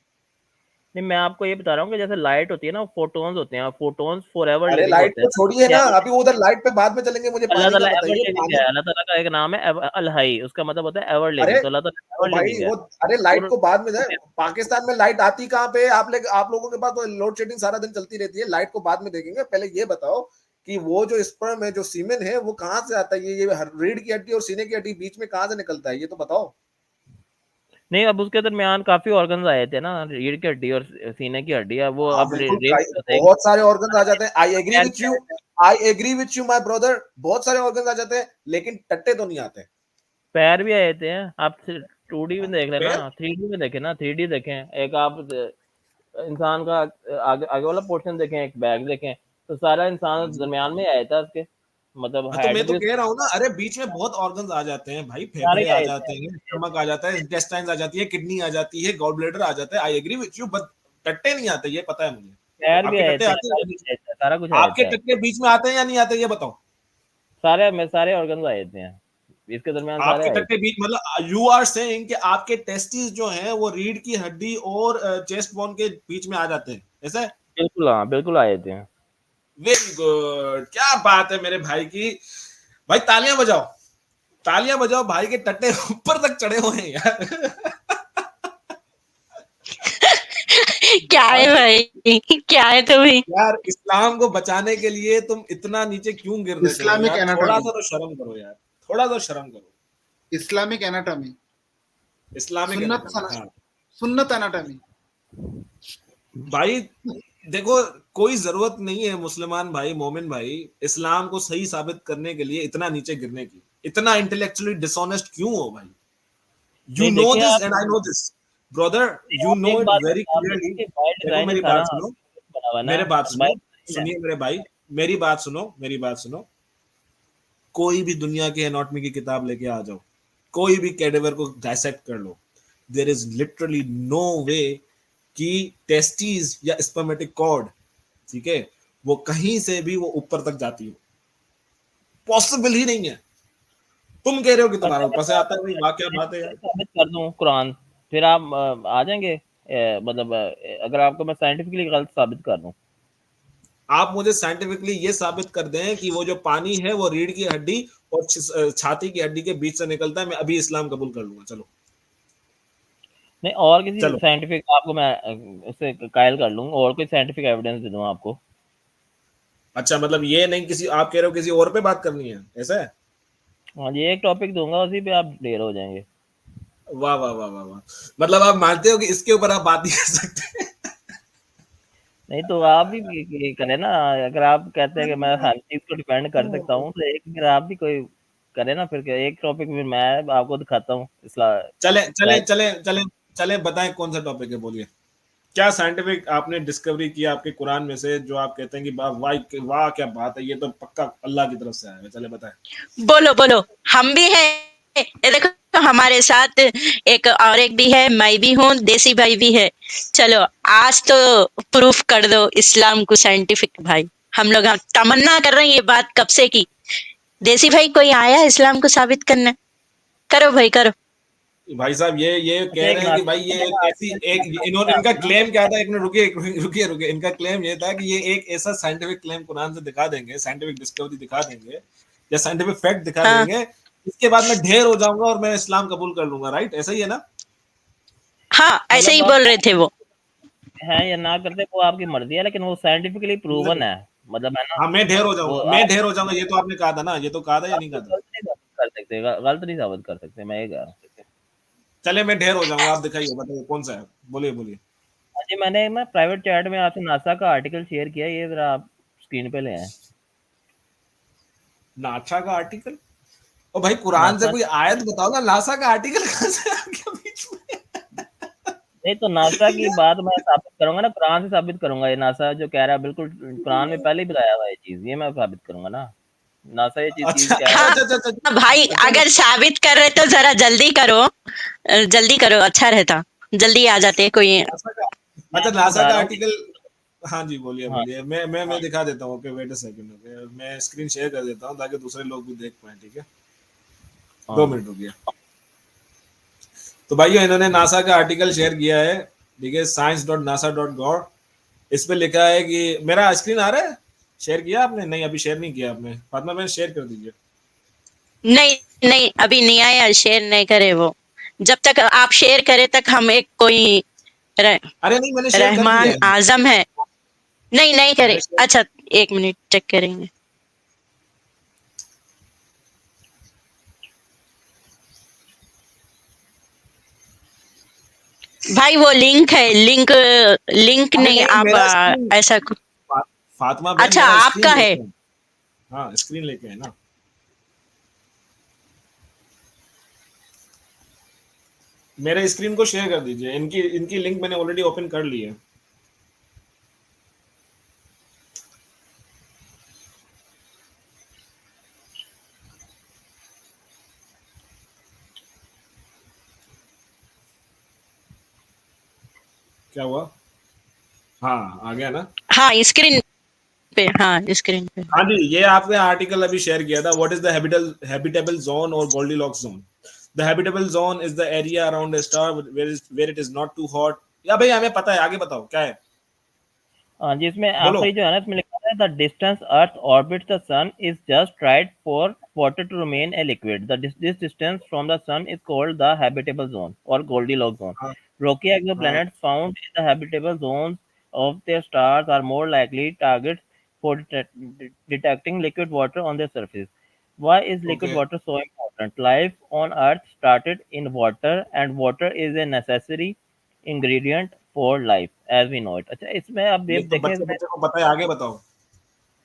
नहीं मैं आपको ये बता रहा हूँ कि जैसे लाइट होती है ना, फोटोन्स होते हैं, फोटोन्स फॉर एवर अरे लिविंग लाइट होते को छोड़िए हैं। ना, अभी वो उधर लाइट पे बाद में चलेंगे, मुझे अल्लाह पानी का ताला एवर बताइए लिविंग है, पानी। अल्लाह ताला का एक नाम है अल हई, उसका मतलब होता है एवर अरे लिविंग, तो अल्लाह ताला तो एवर भाई लिविंग है। वो, अरे लाइट और को बाद में जाए, पाकिस्तान में लाइट आती कहाँ पे है? आप लोगों के पास तो लोड शेडिंग सारा दिन चलती रहती है, लाइट को बाद में देखेंगे। पहले ये बताओ कि वो जो स्पर्म है, जो सीमेन है, वो कहाँ से आता है? ये रीढ़ की हड्डी और सीने की हड्डी बीच में कहाँ से निकलता है, ये तो बताओ। नहीं अब उसके दरमियान काफी ऑर्गन्स आए थे ना, रीढ़ की हड्डी और सीने की हड्डी, अब वो हाँ अब बिल्कुल, रेप देख बहुत सारे ऑर्गन्स आ जाते हैं, आई एग्री पैर विथ भी यू, आए थे, I agree with you my brother, बहुत सारे ऑर्गन्स आ जाते हैं, लेकिन टट्टे तो नहीं आते। पैर भी आए थे। आप 2D में देख लेना, पैर 3D में देखें ना, 3D देखें, एक आप इंसान का आगे आगे वाला पोर्शन देखें, एक बैग देखें, तो सारा इंसान दरमियान में आया था उसके, मतलब हाँ, तो हेड मैं तो भी कह रहा हूँ ना, अरे बीच में बहुत ऑर्गन्स आ जाते हैं भाई, सारे फेफड़े आ आए जाते हैं, थे, स्टमक आ जाता है, इंटेस्टाइन्स आ जाती है, किडनी आ जाती है, गॉल ब्लैडर आ जाता है, I agree with you, but टट्टे नहीं आते, ये पता है मुझे। पैर भी आपके आए टट्टे थे, आते हैं सारा या नहीं? कुछ आया था, सारा कुछ आया आपके था, टट्टे बीच में आते हैं या नहीं आते, ये बताओ। सारे में सारे ऑर्गन्स आए थे, इसके दरमियान सारे आपके आए टट्टे थे। बीच मतलब यू आर सेइंग कि आपके टेस्टिस जो हैं वो रीढ़ की हड्डी और चेस्ट बोन के बीच में आ जाते हैं, ऐसा है? बिल्कुल, हाँ बिल्कुल आए थे। वेरी गुड, क्या बात है मेरे भाई की। भाई तालियां बजाओ, तालियां बजाओ, भाई के टट्टे ऊपर तक चढ़े हुए हैं यार। क्या है भाई? क्या है तुम्हें? यार इस्लाम को बचाने के लिए तुम इतना नीचे क्यों गिर देते हो इस्लामिक यार? थोड़ा एनाटॉमी, सा तो शर्म करो यार, थोड़ा तो शर्म करो। इस्लामिक एनाटॉमी, इस्लामिक सुन्नत एनाटॉमी, हाँ सुन्नत एनाटॉमी। भाई देखो, कोई जरूरत नहीं है मुसलमान भाई, मोमिन भाई, इस्लाम को सही साबित करने के लिए इतना नीचे गिरने की। इतना इंटेलेक्चुअली डिसऑनेस्ट क्यों हो भाई? यू नहीं नो देखिए दिस आप, and I know this brother, you आप नो एक इट बात वेरी आप क्लियरली। देखिए, बाय देखो डिजाइन है मेरी सारा, बात सुनो, बना हुआ ना, मेरे बात बाय सुनो, सुनिए मेरे भाई, मेरी बात सुनो, मेरी बात सुनो। कोई भी दुनिया की एनाटॉमी की किताब लेके आ जाओ, कोई भी कैडेवर को डायसेक्ट कर लो, देयर इज लिटरली नो वे कि टेस्टीज या स्पर्मेटिक कॉर्ड, ठीक है, वो कहीं से भी वो ऊपर तक जाती हो, पॉसिबल ही नहीं है। तुम कह रहे हो कि तुम्हारा अच्छा ऊपर से आता है, भाई वाह क्या बात है यार। साबित कर दूं कुरान, फिर आप आ जाएंगे, मतलब अगर आपको मैं साइंटिफिकली गलत साबित कर दूं। आप मुझे साइंटिफिकली ये साबित कर दें कि वो जो पानी है वो रीढ़ की हड्डी और छाती की हड्डी के बीच से निकलता है, मैं अभी इस्लाम कबूल कर लूंगा, चलो। नहीं और किसी चलो, साइंटिफिक आपको मैं उससे कायल कर लूंगा, और कोई साइंटिफिक एविडेंस दे दूं आपको। अच्छा मतलब ये नहीं, किसी आप कह रहे हो किसी और पे बात करनी है, ऐसा है? हाँ जी, एक टॉपिक दूंगा, उसी पे आप ढेर हो जाएंगे। वाह वाह वाह वाह वाह, मतलब आप मानते हो कि इसके ऊपर आप बात नहीं कर सकते? नहीं तो आप भी ये करें ना, अगर आप कहते हैं कि मैं हर चीज़ को डिपेंड कर सकता हूँ, तो एक फिर आप भी कोई करें ना, फिर एक टॉपिक फिर मैं आपको दिखाता हूँ चले चले शायद। चले चले चले बताएं कौन सा टॉपिक है, बोलिए। क्या साइंटिफिक आपने डिस्कवरी किया आपके कुरान में से जो आप कहते हैं कि वाह वाह क्या बात है, ये तो पक्का अल्लाह की तरफ से आया है, चले बताएं। बोलो बोलो, हम भी हैं। ये देखो हमारे साथ एक और एक भी है, मैं भी हूँ, देसी भाई भी है। चलो आज तो प्रूफ कर दो इस्लाम को साइंटिफिक भाई। हम लोग तमन्ना कर रहे हैं ये बात कब से की। देसी भाई कोई आया इस्लाम को साबित करने? करो भाई करो। भाई साहब ये अच्छा कह एक रहे हैं कि भाई ये एक ऐसी एक इन्होंने इनका नास्तिक क्लेम क्या था, एक मिनट रुकिए रुकिए रुकिए, इनका क्लेम ये था कि ये एक ऐसा साइंटिफिक क्लेम कुरान से दिखा देंगे, साइंटिफिक डिस्कवरी दिखा देंगे या साइंटिफिक फैक्ट दिखा हाँ देंगे, इसके बाद मैं ढेर हो जाऊंगा और मैं इस्लाम कबूल कर लूंगा, राइट? ऐसा ही है ना? हाँ, ऐसे मतलब ही वो बोल रहे थे वो। है या ना करते वो आपकी मर्जी है, लेकिन वो साइंटिफिकली प्रूवन है, मतलब है ना। हाँ, मैं ढेर हो वो जाऊंगा, मैं आप ढेर हो जाऊंगा, ये तो आपने कहा था ना, ये तो कहा था या आप नहीं तो कहा था? गलत नहीं साबित कर सकते, गलत नहीं साबित कर सकते, मैं ये कह रहा हूँ। चले मैं ढेर हो जाऊंगा, आप दिखाइए, बताइए कौन सा है, बोलिए बोलिए। हाँ जी, मैंने ना प्राइवेट चैट में आपसे नासा का आर्टिकल शेयर किया, ये जरा आप स्क्रीन पे ले आए। नासा का आर्टिकल? ओ भाई, कुरान से नासा कोई आयत बताओ ना, नासा का आर्टिकल कहाँ से आ गया बीच में? नहीं तो नासा की बात मैं साबित करूंगा ना, कुरान से साबित करूंगा। ये नासा जो कह रहा है बिल्कुल कुरान में पहले ही बताया हुआ है ये चीज, ये मैं साबित करूंगा ना। नासा ये चीज चीज अच्छा कह अच्छा रहा हाँ है। अच्छा अच्छा अच्छा भाई, अच्छा अगर साबित कर रहे तो जरा जल्दी करो। जल्दी करो, अच्छा रहता। जल्दी आ जाते कोई। नासा का, मैं अच्छा आपको नासा बता का रहा हूँ कि आर्टिकल। हाँ जी, बोलिए हाँ बोलिए, मैं हाँ दिखा देता हूँ, okay wait a second, okay मैं स्क्रीन शेयर कर देता हूँ ताकि दूसरे लोग भी देख पाए, ठीक है? दो हाँ मिनट रुकिए। तो भाइयों, इन्होंने नासा का आर्टिकल शेयर किया है, ठीक है, science.nasa.gov। इस पे लिखा है कि मेरा स्क्रीन आ रहा है, शेयर किया आपने? नहीं, अभी शेयर नहीं किया आपने, फातिमा बहन शेयर कर दीजिए। नहीं नहीं, अभी नहीं आया, शेयर नहीं करे वो। जब तक आप शेयर करे तक हम एक कोई र, अरे नहीं, मैंने शेयर कर दिया रहमान है, आजम है। नहीं नहीं करे, मैंने शेयर। अच्छा। एक मिनट चेक करेंगे। भाई वो लिंक है, लिंक। लिंक अरे नहीं, नहीं, आप मेरा स्क्रीन, ऐसा फातिमा बहन अच्छा मेरा स्क्रीन आपका है। लेके है। हाँ, स्क्रीन लेके है ना। मेरे स्क्रीन को शेयर कर दीजिए, इनकी इनकी लिंक मैंने ऑलरेडी ओपन कर ली है। क्या हुआ? हाँ, आ गया ना? हाँ स्क्रीन पे, हाँ स्क्रीन पे। हाँ जी, ये आपने आर्टिकल अभी शेयर किया था, what is the habitable zone और Goldilocks zone. The habitable zone is the area around a star where it is not too hot। या भाई हमें पता है, आगे बताओ क्या है, हाँ जी, इसमें बोलो। आखिरी जो है ना, इसमें लिखा है the distance earth orbits the sun is just right for water to remain a liquid. This distance from the sun is called the habitable zone और गोल्डीलॉक्स जोन। हाँ Rocky हाँ, exoplanets found in the habitable zones of their stars are more likely targets for detecting liquid water on their surface. Why is liquid okay. water so important? Life on Earth started in water, and water is a necessary ingredient for life as we know it. अच्छा, इसमें आप ये तो देखें बच्चे इसमें। बच्चे को पता है, आगे बताओ।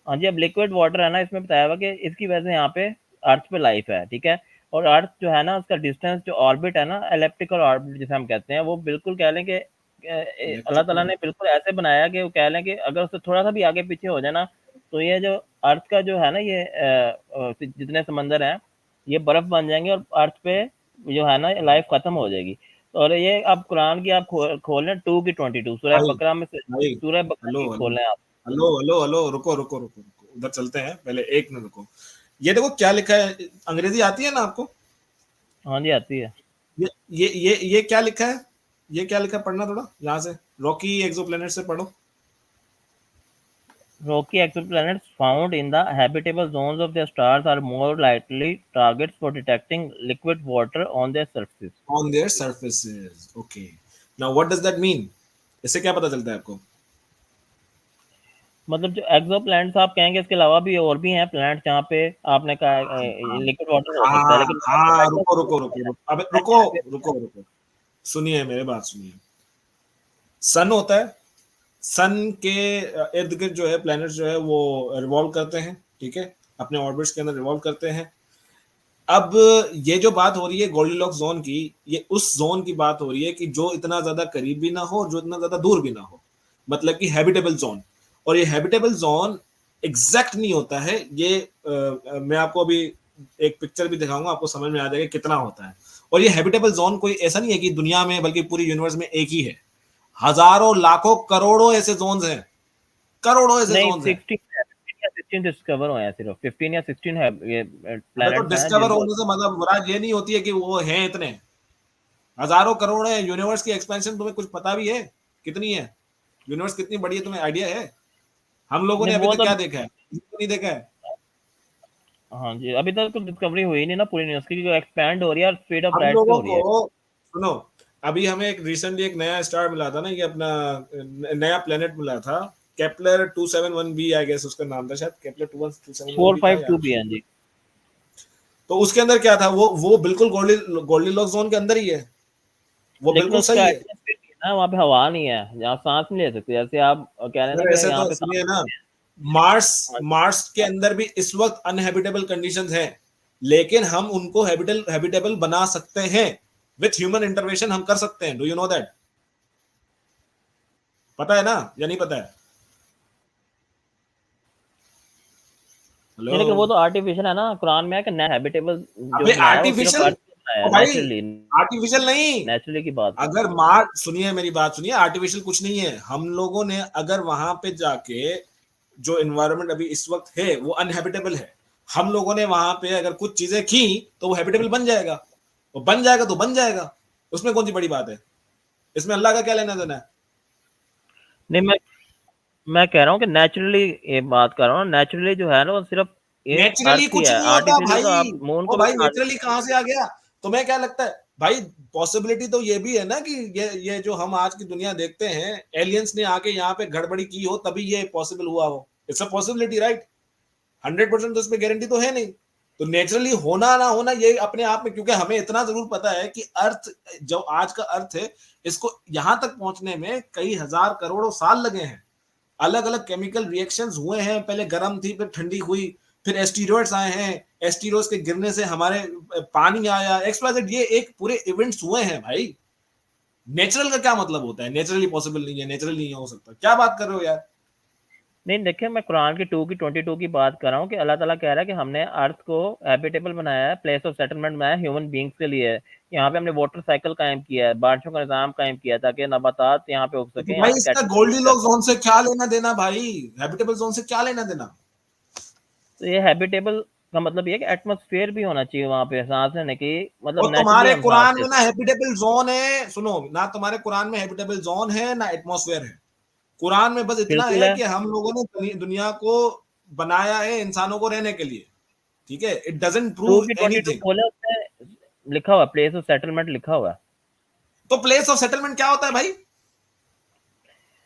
हाँ जी, अब लिक्विड वाटर है ना, इसमें बताया हुआ कि इसकी वजह से यहाँ पे अर्थ पे लाइफ है, ठीक है। और अर्थ जो है ना, उसका डिस्टेंस जो ऑर्बिट है ना, एलिप्टिकल ऑर्बिट जिसे हम कहते हैं, वो बिल्कुल कह लें कि अल्लाह ताला इलेक्ट्रिकल। ने बिल्कुल ऐसे बनाया कि वो कह लें कि अगर उससे थोड़ा सा भी आगे पीछे हो जाए ना, तो ये जो अर्थ का जो है ना, ये जितने समंदर हैं, ये बर्फ बन जाएंगे और अर्थ पे जो है ना लाइफ खत्म हो जाएगी। और ये आप कुरान की आप खोलें 2 की 22 सूरह भाई बकरा में से, भाई, सूरह बकरा हेलो की हेलो खोलें आप। हेलो हेलो हेलो, रुको रुको रुको रुको, उधर चलते हैं, पहले एक मिनट रुको। ये देखो क्या लिखा है, अंग्रेजी आती है ना आपको? हाँ जी, आती है। ये क्या लिखा है, ये क्या लिखा है, पढ़ना थोड़ा यहाँ से, रॉकी एक्सोप्लैनेट से पढ़ो। Rocky exoplanets found in the habitable zones of their stars are more likely targets for detecting liquid water on their surfaces. On their surfaces, okay. Now what does that mean? इससे क्या पता चलता है आपको? मतलब जो एक्सो प्लैनेट्स आप कहेंगे, इसके अलावा भी और भी हैं प्लैनेट्स जहाँ पे आपने कहा हाँ लिक्विड वाटर हो सकता है, हाँ लेकिन हाँ, रुको रुको रुको रुको, अबे रुको रुको रुको, सुनिए मेरे बात सुनिए। सन होता है, सन के इर्द गिर्द जो है प्लैनेट्स जो है वो रिवॉल्व करते हैं, ठीक है, अपने ऑर्बिट्स के अंदर रिवॉल्व करते हैं। अब ये जो बात हो रही है गोल्डीलॉक्स जोन की, ये उस जोन की बात हो रही है कि जो इतना ज्यादा करीब भी ना हो और जो इतना ज्यादा दूर भी ना हो, मतलब कि हैबिटेबल जोन। और ये हैबिटेबल जोन एग्जैक्ट नहीं होता है, ये मैं आपको अभी एक पिक्चर भी दिखाऊंगा, आपको समझ में आ जाएगा कितना होता है। और ये हैबिटेबल जोन कोई ऐसा नहीं है कि दुनिया में, बल्कि पूरी यूनिवर्स में एक ही है, हजारों लाखों करोड़ों ऐसे जोन्स हैं, करोड़ों ऐसे नहीं, जोन्स हैं। 15 या 16 डिस्कवर हुए हैं, सिर्फ 15 या 16 है ये अबे तो प्लैनेट्स हैं डिस्कवर जिनको। होने से मतलब मुराद ये नहीं होती है कि वो हैं इतने, हजारों करोड़ है। यूनिवर्स की एक्सपेंशन तुम्हें कुछ पता भी है कितनी है? यूनिवर्स कितनी बड़ी है तुम्हें आइडिया है? हम लोगों ने नहीं अभी वो तक तो क्या देखा है? किसी को नहीं देखा है। हाँ जी, अभी तक तो डिस्कवरी हुई नहीं ना पूरी न्यूज़ की, क्योंकि एक्सपैंड हो रही है और स्पीड ऑफ हम लाइट से लोगों हो रही को है। सुनो, अभी हमें एक रिसेंटली एक नया स्टार मिला था ना, ये अपना नया प्लेनेट मिला था, केपलर 271b आई गेस उसका नाम था, शायद केपलर 271b था या। 452 भी है जी। तो उसके अंदर क्या था, वो बिल्कुल गोल्डीलॉक्स जोन के अंदर ही है, वो लेकिन बिल्कुल उसका सही है। एटमॉस्फेयर नहीं है ना, वहाँ पे हवा नहीं है, जहाँ सांस नहीं ले सकते। जैसे आप कह रहे हैं ना सर कि ऐसे यहाँ तो पे सांस सुनिए ना, लेते हैं। मार्स हाँ, मार्स के अंदर भी इस वक्त अनहैबिटेबल कंडीशंस हैं, लेकिन हम उनको हैबिटेबल बना सकते हैं, विथ ह्यूमन इंटरवेंशन हम कर सकते हैं। Do you know that? पता है ना या नहीं पता है? हेलो। नहीं लेकिन वो तो आर्टिफिशियल है ना, कुरान में है कि हैबिटेबल जो अबे बनाया है वो सिर्फ आर्टिफिशियल, अर्थ को बनाया ओ है भाई, नेचुरली। आर्टिफिशियल नहीं। नेचुरली की बात कर रहा अगर हूँ। मार्स, सुनिए मेरी बात सुनिए, आर्टिफिशियल कुछ नहीं है। हम लोगों ने अगर वहां पे जाके, जो एनवायरनमेंट अभी इस वक्त है वो अनहैबिटेबल है, हम लोगों ने वहां पे अगर कुछ चीजें की तो वो हैबिटेबल बन जाएगा। वो बन जाएगा तो बन जाएगा, उसमें कौन सी बड़ी बात है? इसमें अल्लाह का क्या लेना देना है? नहीं, मैं कह रहा हूँ कि नेचुरली ये बात कर रहा हूँ। नेचुरली जो है ना वो सिर्फ ये नेचुरली अर्थ ही कुछ है। नहीं होता आर्टिफिशियल तो भाई। आप मून ओ को भी भाई बना नेचुरली देते हैं। कहां से आ गया? तुम्हें क्या लगता है भाई? पॉसिबिलिटी तो ये भी है ना कि ये जो हम आज की दुनिया देखते हैं, एलियंस ने आके यहाँ पे गड़बड़ी की हो तभी ये पॉसिबल हुआ हो। It's a possibility, right? 100% तो इसमें गारंटी तो है नहीं। तो नेचुरली होना ना होना ये अपने आप में, क्योंकि हमें इतना जरूर पता है कि अर्थ, जो आज का अर्थ है, इसको यहां तक पहुंचने में कई हजार करोड़ों साल लगे हैं। अलग अलग केमिकल रिएक्शंस हुए हैं, पहले गर्म थी फिर ठंडी हुई, फिर एस्टीरॉइड्स आए हैं, एस्टीरॉइड्स के गिरने से हमारे पानी आया, एक्सप्लोजन, ये एक पूरे इवेंट्स हुए हैं भाई। नेचुरल का क्या मतलब होता है? नेचुरली पॉसिबल नहीं है, नेचुरल नहीं हो सकता, क्या बात कर रहे हो यार? नहीं देखिए, मैं कुरान की 2 की 22 की बात कर रहा हूँ कि अल्लाह ताला कह रहा है कि हमने अर्थ को हैबिटेबल बनाया है, प्लेस ऑफ सेटलमेंट बनाया है ह्यूमन बीइंग्स के लिए। यहाँ पे हमने वाटर साइकिल कायम किया है, बारिशों का निज़ाम कायम किया है ताकि नबातात यहाँ पे उग तो सकें, यहाँ भाई पे इसका कैटल गोल्डीलॉक्स जोन से क्या लेना देना भाई? हैबिटेबल जोन से क्या लेना देना? तो ये हैबिटेबल का मतलब ये है कि एटमॉस्फेयर भी होना चाहिए वहाँ पे सांस लेने की, और मतलब नेचुरली तुम्हारे हम सांस कुरान ले में ना सकते हैबिटेबल जोन है, सुनो ना, तुम्हारे कुरान में हैबिटेबल जोन है ना एटमॉस्फेयर है। कुरान में बस हैं। इतना बिल्कुल है है। कि हम लोगों ने दुनिया को बनाया है इंसानों को रहने के लिए, ठीक है? इट डजंट 2 प्रूव की 22 एनीथिंग। खोले, उसमें लिखा हुआ प्लेस ऑफ सेटलमेंट लिखा हुआ है। तो प्लेस ऑफ सेटलमेंट क्या होता है भाई?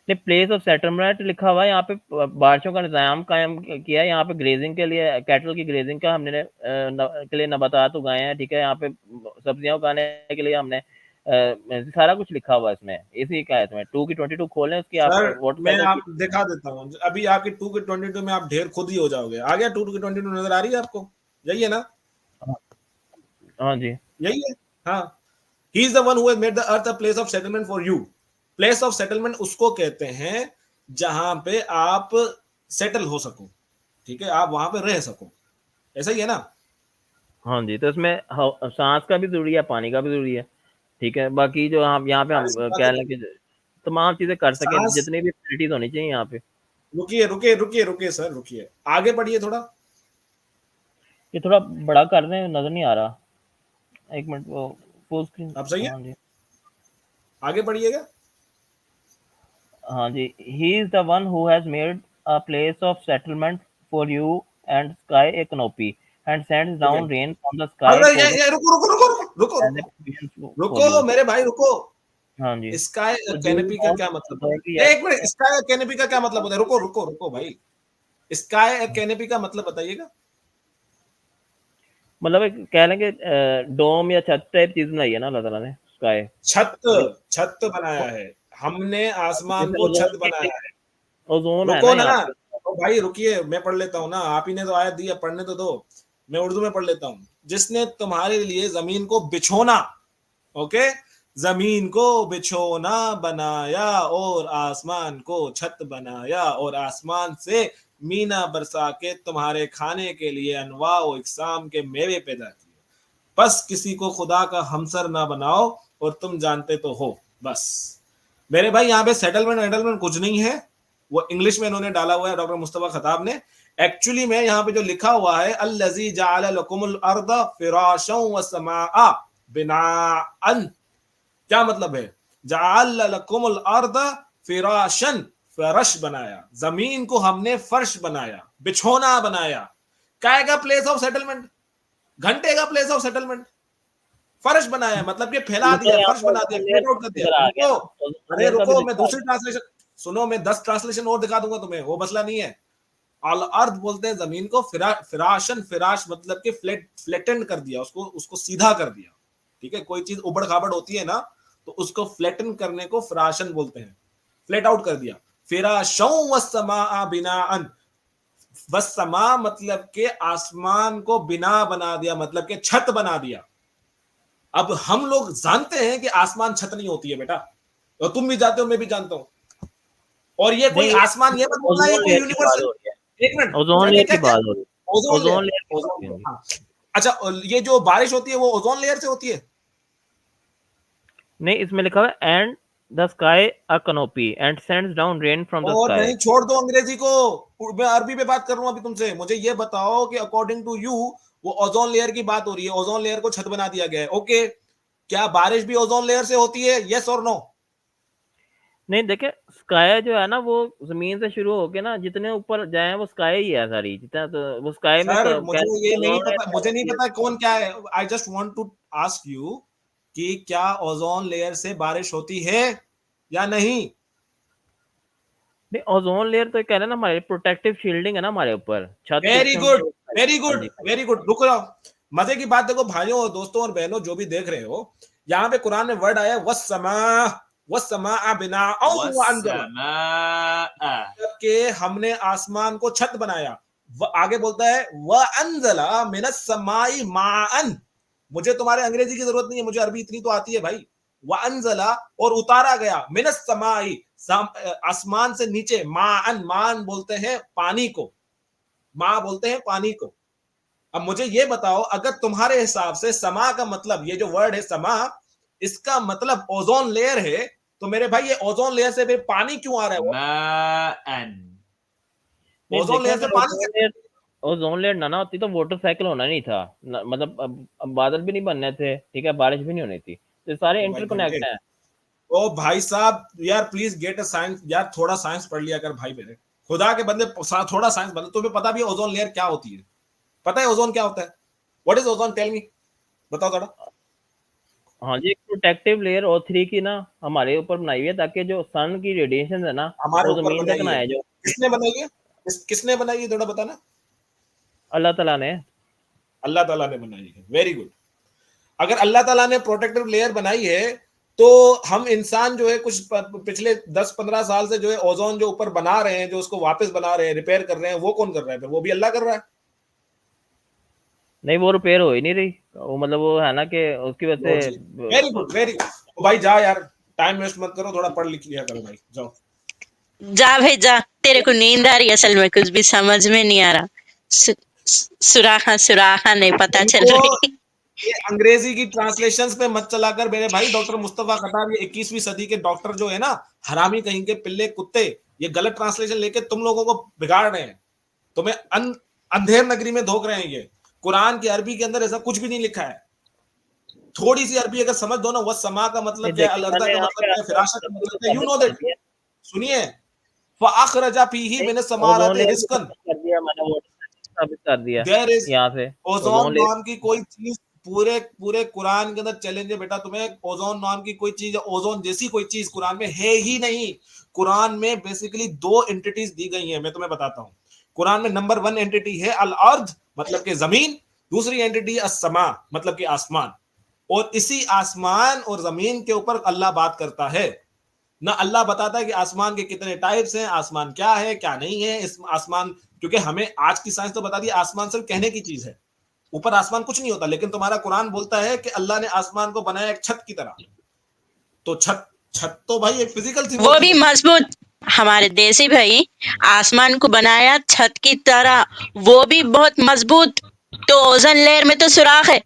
नहीं, प्लेस ऑफ सेटलमेंट लिखा हुआ है, यहाँ पे बारिशों का निज़ाम कायम किया है, यहाँ पे ग्रेजिंग के लिए, कैटल की ग्रेजिंग का हमने के लिए नबातात उगाए हैं, ठीक है। यहाँ पे सब्जियां उगाने के लिए हमने सारा कुछ लिखा हुआ है इसमें, इसी का है इसमें। 2 की 22 खोलें उसकी, आप सर वाटर मैं साइकिल की। आप दिखा देता हूँ अभी, आपकी 2 के 22 में आप ढेर खुद ही हो जाओगे। आ गया 2 के 22 नजर आ रही है आपको? यही है ना? हाँ हाँ जी। यही है। हाँ, he is the one who has made the earth a place of settlement for you. Place of settlement उसको कहते हैं जहां पे आप सेटल हो सको, ठीक है, आप वहां पे रह सको। ऐसा ही है ना? हाँ जी, तो इसमें सांस का भी जरूरी है, पानी का भी जरूरी है, ठीक है। बाकी जो हम यहाँ पे सारी हम सी बातें कह लें कि तमाम चीजें कर सकें, सांस, जितनी भी फैसिलिटीज होनी चाहिए यहाँ पे। रुकिए रुकिए रुकिए रुकिए सर, रुकिए, आगे बढ़िए थोड़ा। ये थोड़ा बड़ा कर दें, नजर नहीं आ रहा। एक मिनट, वो फुल स्क्रीन। आप सही है, हाँ जी। आगे बढ़िएगा। हाँ जी, he is the one who has made a place of settlement for you and sky a canopy and sends ठीक है, down rain from the sky अरे for the ये रुको रुको रुको रुको as a रुको provision for रुको you। मेरे भाई रुको। हाँ जी, स्काई तो do you कैनोपी का know क्या मतलब होता authority है? है। एक मिनट, स्काई कैनोपी का क्या मतलब होता है? रुको रुको रुको भाई, स्काई कैनोपी का मतलब बताइएगा। मतलब एक कह लें कि डोम या छत टाइप चीज बनाई है ना अल्लाह ताला ने, स्काई। छत, छत बनाया है। हमने आसमान जैसे को छत ओजोन बनाया है। ओजोन है रुको ना ना, यहाँ पे। तो भाई रुकिए, मैं पढ़ लेता हूँ ना, आप ही ने तो आयत दी है, पढ़ने तो दो, मैं उर्दू में पढ़ लेता हूँ। जिसने तुम्हारे लिए जमीन को बिछोना, ओके, जमीन को बिछोना बनाया और आसमान को छत बनाया और आसमान से मीना बरसा के तुम्हारे खाने के लिए अनवा व इकसाम के मेवे पैदा किए। बस किसी को खुदा का हमसर ना बनाओ और तुम जानते तो हो। बस मेरे भाई, यहाँ पे सेटलमेंट वेटलमेंट कुछ नहीं है, वो इंग्लिश में इन्होंने डाला हुआ है डॉक्टर मुस्तफा खताब ने। एक्चुअली में यहाँ पे जो लिखा हुआ है, अल्लज़ी जअल लकुमुल अर्द फिराशन व समा बिनाअन, क्या मतलब है? जअल लकुमुल अर्द फिराशन, फर्श बनाया, जमीन को हमने फर्श बनाया, बिछोना बनाया। काय का प्लेस ऑफ सेटलमेंट? घंटे का प्लेस ऑफ सेटलमेंट। फर्श बनाया मतलब कि फैला दिया, मतलब यहाँ फर्श पे बना दिया, ओजोन क्रिएट लेयर आउट कर दिया। इधर आ गया रुको, ना, ओजोन अरे लेयर का भी रुको, मैं दिखता दूसरी ट्रांसलेशन सुनो, मैं 10 ट्रांसलेशन और दिखा दूंगा तुम्हें, वो मसला नहीं है। अल अर्द बोलते हैं जमीन को, फिराशन, फिराश मतलब कि फ्लैटन कर दिया, उसको उसको सीधा कर दिया। ठीक है, कोई चीज उबड़ खाबड़ होती है ना, तो उसको फ्लैटन करने को फिराशन बोलते हैं, फ्लैट आउट कर दिया। फिराशं वस्समा बिनाअन, वस्समा मतलब के आसमान को बिना बना दिया, मतलब के छत बना दिया। अब हम लोग जानते हैं कि आसमान छत नहीं होती है बेटा, और तुम भी जानते हो, मैं भी जानता हूं। और ये कोई नहीं, ये आसमान, ये मत बोलना ये ओजोन कोई लेयर की बात यूनिवर्सल। हो रही है, एक मिनट, ओजोन क्या क्या लेयर क्या की क्या? बात हो रही है, ओजोन लेयर, ओजोन लेयर की बात ओजोन हो लेयर, रही है। हाँ। अच्छा, ये जो बारिश होती है वो ओजोन लेयर से होती है? नहीं, इसमें लिखा हुआ है and the sky a canopy and sends down rain from the और स्काई। नहीं, छोड़ दो अंग्रेजी को, मैं अरबी में बात कर रहा हूं अभी तुमसे। मुझे ये बताओ कि अकॉर्डिंग टू यू वो ओजोन लेयर की बात हो रही है, ओजोन लेयर को छत बना दिया गया है, ओके, क्या बारिश भी ओजोन लेयर से होती है? यस और नो? नहीं देखिए, स्काई जो है ना वो जमीन से शुरू होके ना जितने ऊपर जाए वो स्काई ही है सारी, जितना तो वो स्काई में सर कह मुझे ये नहीं ओजोन पता, मुझे नहीं लेयर। पता कौन क्या है। I just want to ask you कि क्या ओजोन लेयर से बारिश होती है या नहीं? नहीं, ओजोन लेयर तो कह रहे हैं ना, हमारे प्रोटेक्टिव शील्डिंग है ना हमारे ऊपर, छत के वेरी जिसमें गुड, हम। वेरी हाँ गुड, जी, हाँ जी। Very good. रुक रहा हूं, मजे की बात देखो भाइयों और दोस्तों और बहनों जो भी देख रहे हो, यहाँ पे कुरान में वर्ड आया वस्समा, वस्समा बिना के हमने आसमान को छत बनाया। आगे बोलता है व अंजला मिनस समाई माअन। मुझे तुम्हारे अंग्रेजी की जरूरत नहीं है, मुझे अरबी इतनी तो आती है भाई। व अंजला, और उतारा गया, मिनस समाई, आसमान से नीचे, माअन, मान बोलते हैं पानी को, माँ बोलते हैं पानी को। अब मुझे ये बताओ, अगर तुम्हारे हिसाब से समा का मतलब, ये जो वर्ड है समा, इसका मतलब ओजोन लेयर है, तो मेरे भाई ये ओजोन लेयर से फिर पानी क्यों आ रहा है? नहीं ओजोन देखिए, लेयर से अगर पानी कैसे? ओजोन लेयर ना होती तो वाटर साइकिल होना नहीं था मतलब अब बादल भी नहीं बनने थे, ठीक है, बारिश भी नहीं होनी थी, तो ये सारे ओ भाई घंटे, इंटरकनेक्ट हैं। ओ भाई साहब यार, प्लीज गेट अ साइंस यार, थोड़ा साइंस पढ़ लिया कर भाई मेरे, खुदा के बंदे, थोड़ा साइंस बंदे। तुम्हें पता भी है ओजोन लेयर क्या होती है? पता है ओजोन क्या होता है? What is ozone? Tell me, बताओ थोड़ा। हाँ जी, एक प्रोटेक्टिव लेयर O3 की ना हमारे ऊपर बनाई हुई है, ताकि जो सन की रेडिएशन है ना हमारे वो ऊपर जमीन तक बनाई ना है? आए, जो किसने बनाई है? किसने बनाई है थोड़ा बताना। अल्लाह ताला ने। अल्लाह ताला ने बनाई है, वेरी गुड। अगर अल्लाह ताला ने प्रोटेक्टिव लेयर बनाई है, तो हम इंसान जो है कुछ पिछले 10-15 साल से जो है ओजोन जो ऊपर बना रहे हैं, जो उसको वापस बना रहे हैं, रिपेयर कर रहे हैं, वो कौन कर रहा है? फिर वो भी अल्लाह कर रहा है। नहीं, वो रिपेयर हो ही नहीं रही, वो मतलब वो है ना कि उसकी वजह लो जी, वेरी गुड, वेरी गुड। भाई जा यार, टाइम वेस्ट मत करो, थोड़ा पढ़ लिख लिया करो भाई, जाओ। जा भाई जा, तेरे को नींद आ रही है, असल में कुछ भी समझ में नहीं आ रहा। सुराखा सुराखा नहीं पता चल इनको रही। ये अंग्रेजी की ट्रांसलेशंस पे मत चलाकर मेरे भाई। डॉक्टर मुस्तफा खताब, ये 21वीं सदी के डॉक्टर जो है ना, हरामी कहीं के पिल्ले कुत्ते, ये गलत ट्रांसलेशन लेके तुम लोगों को बिगाड़ रहे हैं, तुम्हें अंधेर नगरी में धोख रहे हैं। ये कुरान की अरबी के अंदर ऐसा कुछ भी नहीं लिखा है। थोड़ी सी अरबी अगर समझ दो ना, वह समा का नहीं मतलब क्या है, देखिए, अलर्दा मैंने का यहाँ मतलब पे क्या है, आपको फिराशत का मतलब क्या है, यू नो कर दैट। दिया। सुनिए, फअखरजा फीही मिन ओजोन समाराति लेयर भी रिज़्क़न, साबित कर दिया मैंने, वो साबित कर दिया देयर इज यहाँ से। ओजोन ओजोन लेयर नाम की कोई चीज पूरे पूरे कुरान के अंदर चैलेंज है बेटा तुम्हें। ओजोन नाम की कोई चीज, ओजोन जैसी कोई चीज कुरान में है ही नहीं। कुरान में बेसिकली दो एंटिटीज दी गई हैं, मैं तुम्हें बताता हूं। कुरान में नंबर 1 एंटिटी है अल अर्द, मतलब कि जमीन। दूसरी एंटिटी अस्समा, मतलब कि आसमान। और इसी आसमान और जमीन के ऊपर अल्लाह बात करता है। ना अल्लाह बताता है कि आसमान के कितने टाइप्स हैं, आसमान क्या है क्या नहीं है, इस आसमान, क्योंकि हमें आज की साइंस तो बताती है आसमान सिर्फ कहने की चीज है, ऊपर आसमान कुछ नहीं होता, लेकिन तुम्हारा कुरान बोलता है कि अल्लाह ने आसमान को बनाया एक छत की तरह। तो छत छत तो भाई एक फिजिकल सी वो वो चीज भी है। मजबूत। हमारे देसी भाई, आसमान को बनाया छत की तरह, वो भी बहुत मजबूत। तो ओजोन लेयर में तो सुराख है।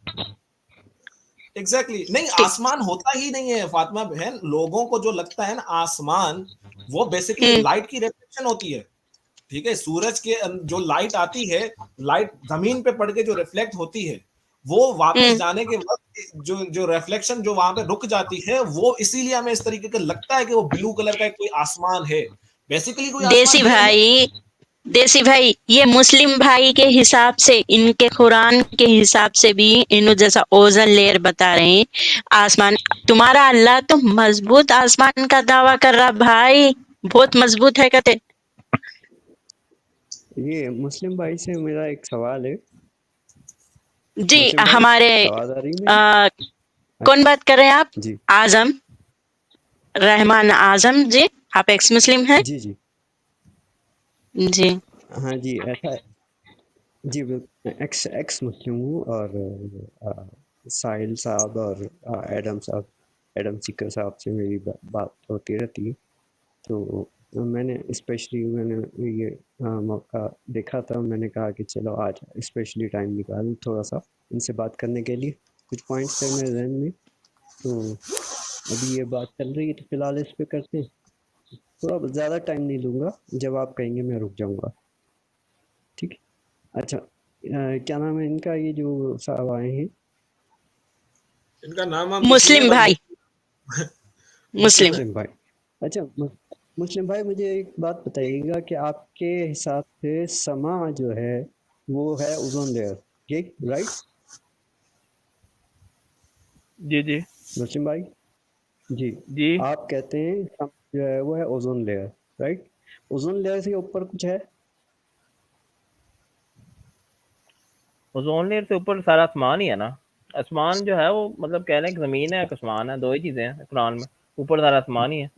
एग्जैक्टली नहीं, ठीक। आसमान होता ही नहीं है फातिमा बहन, लोगों को जो लगता है ना आसमान, वो बेसिकली हम्म, लाइट की रिफ्लेक्शन होती है। ठीक है, सूरज के जो लाइट आती है, लाइट जमीन पे पड़ के जो रिफ्लेक्ट होती है, वो वापस हम्म। जाने के वक्त जो जो रिफ्लेक्शन जो वहां पे रुक जाती है, वो इसीलिए हमें इस तरीके का लगता है कि वो ब्लू कलर का कोई आसमान है। बेसिकली कोई आसमान देसी है नहीं। भाई, देसी भाई, ये मुस्लिम भाई के हिसाब से, इनके कुरान के हिसाब से भी इन्हों जैसा ओजन लेयर बता रहे हैं आसमान। तुम्हारा अल्लाह तो मजबूत आसमान का दावा कर रहा भाई, बहुत मजबूत है कहते। ये मुस्लिम भाई से मेरा एक सवाल है। जी, मुस्लिम भाई, हमारे आवाज आ रही है मेरी? आ, कौन बात कर रहे हैं आप? जी आजम, रहमान आजम जी, आप एक्स मुस्लिम हैं? जी जी जी। हाँ जी, ऐसा है। जी बिल्कुल, एक्स एक्स मुस्लिम हूँ, और साहिल साहब और एडम सीकर साहब से मेरी बात होती रहती है। तो मैंने ये मौका देखा था, मैंने कहा कि चलो आज स्पेशली टाइम निकाल थोड़ा सा इनसे बात करने के लिए। कुछ पॉइंट्स थे मेरे जहन में, तो अभी ये बात चल रही है तो फिलहाल इस पे करते हैं। थोड़ा ज़्यादा टाइम नहीं लूँगा, जब आप कहेंगे मैं रुक जाऊँगा। ठीक है? अच्छा, क्या नाम है इनका, ये जो साहब आए हैं? इनका नाम हम कुछ नहीं है, मुस्लिम बस भाई, मुस्लिम। मुस्लिम भाई। अच्छा, मुस्लिम भाई, मुझे एक बात बताइएगा कि आपके हिसाब से समा जो है वो है ओजोन लेयर, ये राइट? जी जी मुस्लिम भाई जी, जी। आप कहते हैं समा जो है वो है ozone layer, right? Ozone layer से ऊपर कुछ है? ओजोन लेयर से ऊपर सारा आसमान ही है ना। आसमान जो है वो मतलब कह रहे हैं कि जमीन है, एक आसमान है, दो ही चीजें हैं कुरान में। ऊपर सारा आसमान ही है।